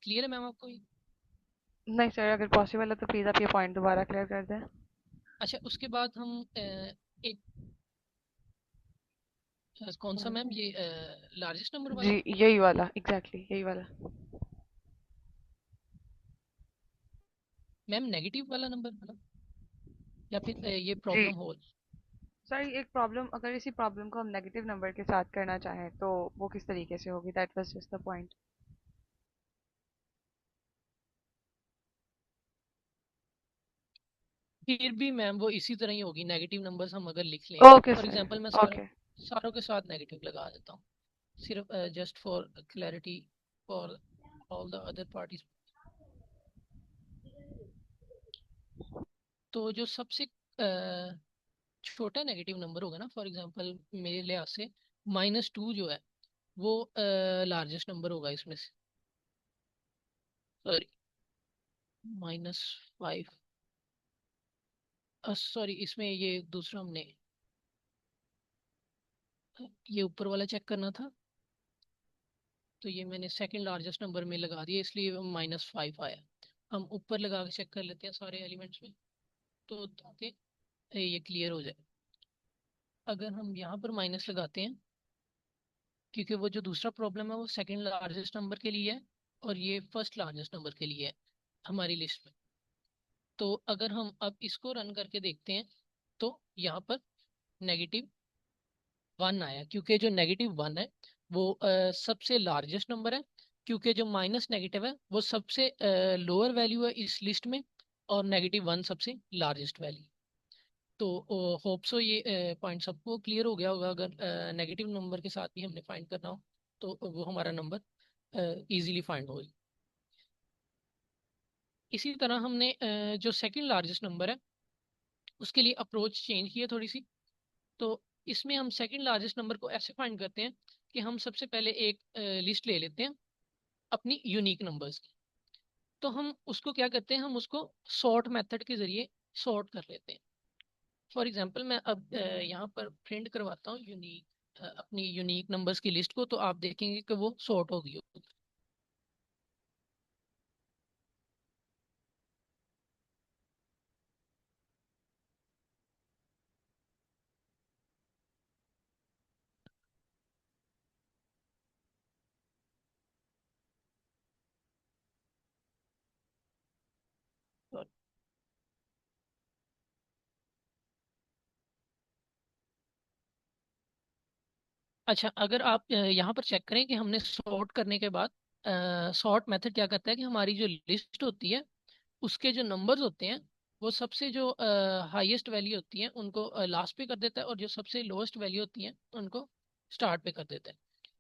क्लियर है मैम आपको ये? नहीं सर, अगर पॉसिबल है तो प्लीज़ आप ये पॉइंट दोबारा क्लियर कर दें। अच्छा, उसके बाद हम एक कौन सा मैम, ये लार्जेस्ट नंबर जी वाला? यही वाला, एग्जैक्टली यही वाला। मैम नेगेटिव वाला नंबर वाला, या फिर ये जी प्रॉब्लम होल? सर, एक प्रॉब्लम, अगर इसी प्रॉब्लम को हम नेगेटिव नंबर के साथ करना चाहें तो वो किस तरीके से होगी? That was just the point. फिर भी मैम वो इसी तरह ही होगी, नेगेटिव नंबर्स हम अगर लिख लें। Okay for sir. एग्जांपल मैं ओके। सारों के साथ नेगेटिव लगा देता हूँ, सिर्फ just for clarity for all the other parties. तो जो सबसे छोटा नेगेटिव नंबर होगा ना, फॉर एग्जांपल मेरे लिहाज से -2 जो है वो लार्जेस्ट नंबर होगा इसमें से। सॉरी, -5, सॉरी इसमें ये दूसरा हमने ये ऊपर वाला चेक करना था, तो ये मैंने सेकंड लार्जेस्ट नंबर में लगा दिया, इसलिए -5 आया। हम ऊपर लगा के चेक कर लेते हैं सारे एलिमेंट्स में, तो ताकि ये क्लियर हो जाए। अगर हम यहाँ पर माइनस लगाते हैं, क्योंकि वो जो दूसरा प्रॉब्लम है वो सेकंड लार्जेस्ट नंबर के लिए है और ये फर्स्ट लार्जेस्ट नंबर के लिए है हमारी लिस्ट में। तो अगर हम अब इसको रन करके देखते हैं तो यहाँ पर -1 आया, क्योंकि जो -1 है वो सबसे लार्जेस्ट नंबर है, क्योंकि जो माइनस नेगेटिव है वो सबसे लोअर वैल्यू है इस लिस्ट में, और -1 सबसे लार्जेस्ट वैल्यू। तो होप सो ये पॉइंट सबको क्लियर हो गया होगा। अगर नेगेटिव नंबर के साथ भी हमने फाइंड करना हो तो वो हमारा नंबर इजीली फाइंड हो। इसी तरह हमने जो सेकंड लार्जेस्ट नंबर है उसके लिए अप्रोच चेंज की है थोड़ी सी। तो इसमें हम सेकंड लार्जेस्ट नंबर को ऐसे फाइंड करते हैं कि हम सबसे पहले एक लिस्ट ले लेते हैं अपनी यूनिक नंबर्स की। तो हम उसको क्या करते हैं, हम उसको सॉर्ट मेथड के जरिए सॉर्ट कर लेते हैं। फॉर एग्जांपल मैं अब यहाँ पर प्रिंट करवाता हूँ यूनिक, अपनी यूनिक नंबर्स की लिस्ट को, तो आप देखेंगे कि वो सॉर्ट हो गई होगी। तो अच्छा, अगर आप यहाँ पर चेक करें कि हमने सॉर्ट करने के बाद सॉर्ट मेथड क्या करता है कि हमारी जो लिस्ट होती है उसके जो नंबर्स होते हैं वो सबसे जो हाईएस्ट वैल्यू होती है उनको लास्ट पे कर देता है, और जो सबसे लोएस्ट वैल्यू होती है उनको स्टार्ट पे कर देता है।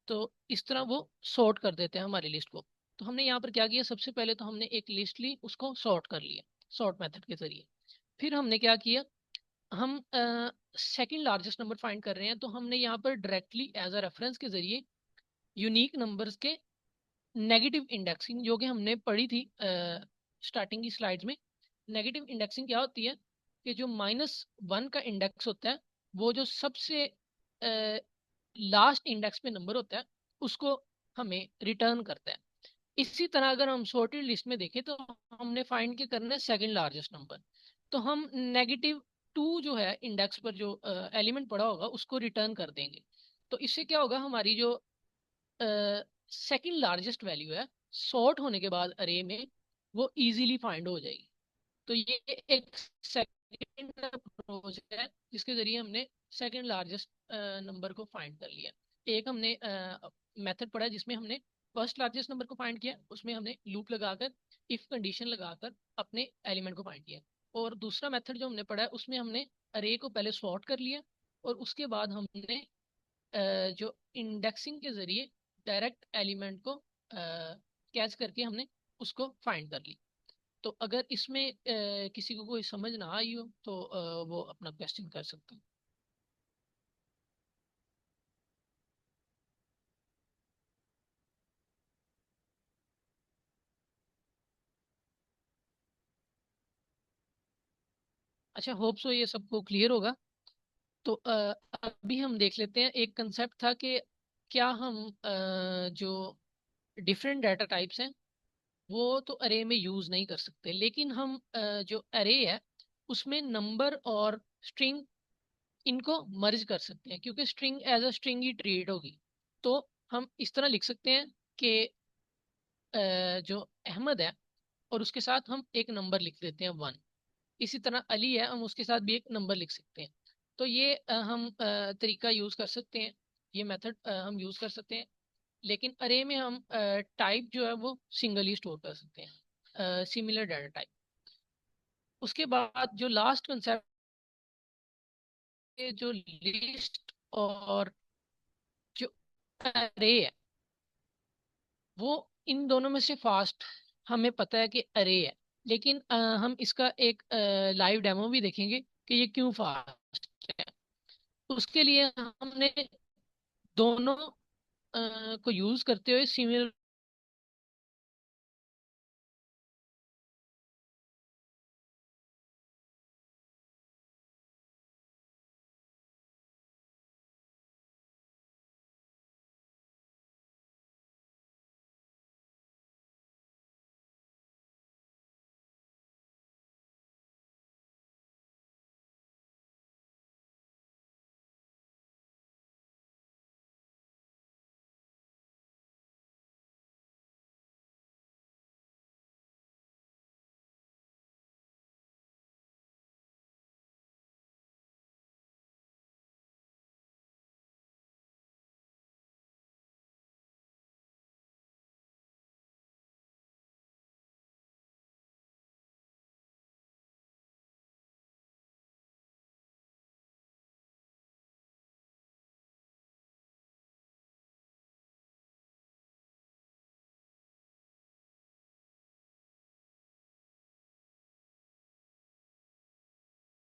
तो इस तरह वो सॉर्ट कर देते हैं हमारी लिस्ट को। तो हमने यहाँ पर क्या किया, सबसे पहले तो हमने एक लिस्ट ली, उसको सॉर्ट कर लिया सॉर्ट मेथड के जरिए। फिर हमने क्या किया, हम सेकंड लार्जेस्ट नंबर फाइंड कर रहे हैं, तो हमने यहाँ पर डायरेक्टली एज अ रेफरेंस के जरिए यूनिक नंबर्स के नेगेटिव इंडेक्सिंग जो कि हमने पढ़ी थी स्टार्टिंग की स्लाइड्स में। नेगेटिव इंडेक्सिंग क्या होती है कि जो -1 का इंडेक्स होता है वो जो सबसे लास्ट इंडेक्स पे नंबर होता है उसको हमें रिटर्न करता है। इसी तरह अगर हम सॉर्टेड लिस्ट में देखें तो हमने फाइंड क्या करना है, सेकंड लार्जेस्ट नंबर। तो हम -2 जो है इंडेक्स पर जो एलिमेंट पड़ा होगा उसको रिटर्न कर देंगे। तो इससे क्या होगा, हमारी जो सेकंड लार्जेस्ट वैल्यू है सॉर्ट होने के बाद अरे में वो इजीली फाइंड हो जाएगी। तो ये एक सेकंड अप्रोच है जिसके जरिए हमने सेकंड लार्जेस्ट नंबर को फाइंड कर लिया। एक हमने मेथड पढ़ा जिसमें हमने फर्स्ट लार्जेस्ट नंबर को फाइंड किया, उसमें हमने लूप लगाकर इफ कंडीशन लगाकर अपने एलिमेंट को फाइंड किया। और दूसरा मेथड जो हमने पढ़ा है उसमें हमने अरे को पहले सॉर्ट कर लिया और उसके बाद हमने जो इंडेक्सिंग के जरिए डायरेक्ट एलिमेंट को कैच करके हमने उसको फाइंड कर ली। तो अगर इसमें किसी को कोई समझ ना आई हो तो वो अपना क्वेश्चन कर सकते हैं। अच्छा, होप सो ये सबको क्लियर होगा। तो अभी हम देख लेते हैं, एक कंसेप्ट था कि क्या हम जो डिफरेंट डाटा टाइप्स हैं वो तो अरे में यूज नहीं कर सकते, लेकिन हम जो अरे है उसमें नंबर और स्ट्रिंग इनको मर्ज कर सकते हैं, क्योंकि स्ट्रिंग एज अ स्ट्रिंग ही ट्रीट होगी। तो हम इस तरह लिख सकते हैं कि जो अहमद है और उसके साथ हम एक नंबर लिख देते हैं 1। इसी तरह अली है, हम उसके साथ भी एक नंबर लिख सकते हैं। तो ये हम तरीका यूज कर सकते हैं, ये मेथड हम यूज कर सकते हैं। लेकिन अरे में हम टाइप जो है वो सिंगल ही स्टोर कर सकते हैं, सिमिलर डाटा टाइप। उसके बाद जो लास्ट कंसेप्ट है, जो लिस्ट और जो अरे है, वो इन दोनों में से फास्ट हमें पता है कि अरे है। लेकिन हम इसका एक लाइव डेमो भी देखेंगे कि ये क्यों फास्ट है। उसके लिए हमने दोनों को यूज करते हुए सिमिलर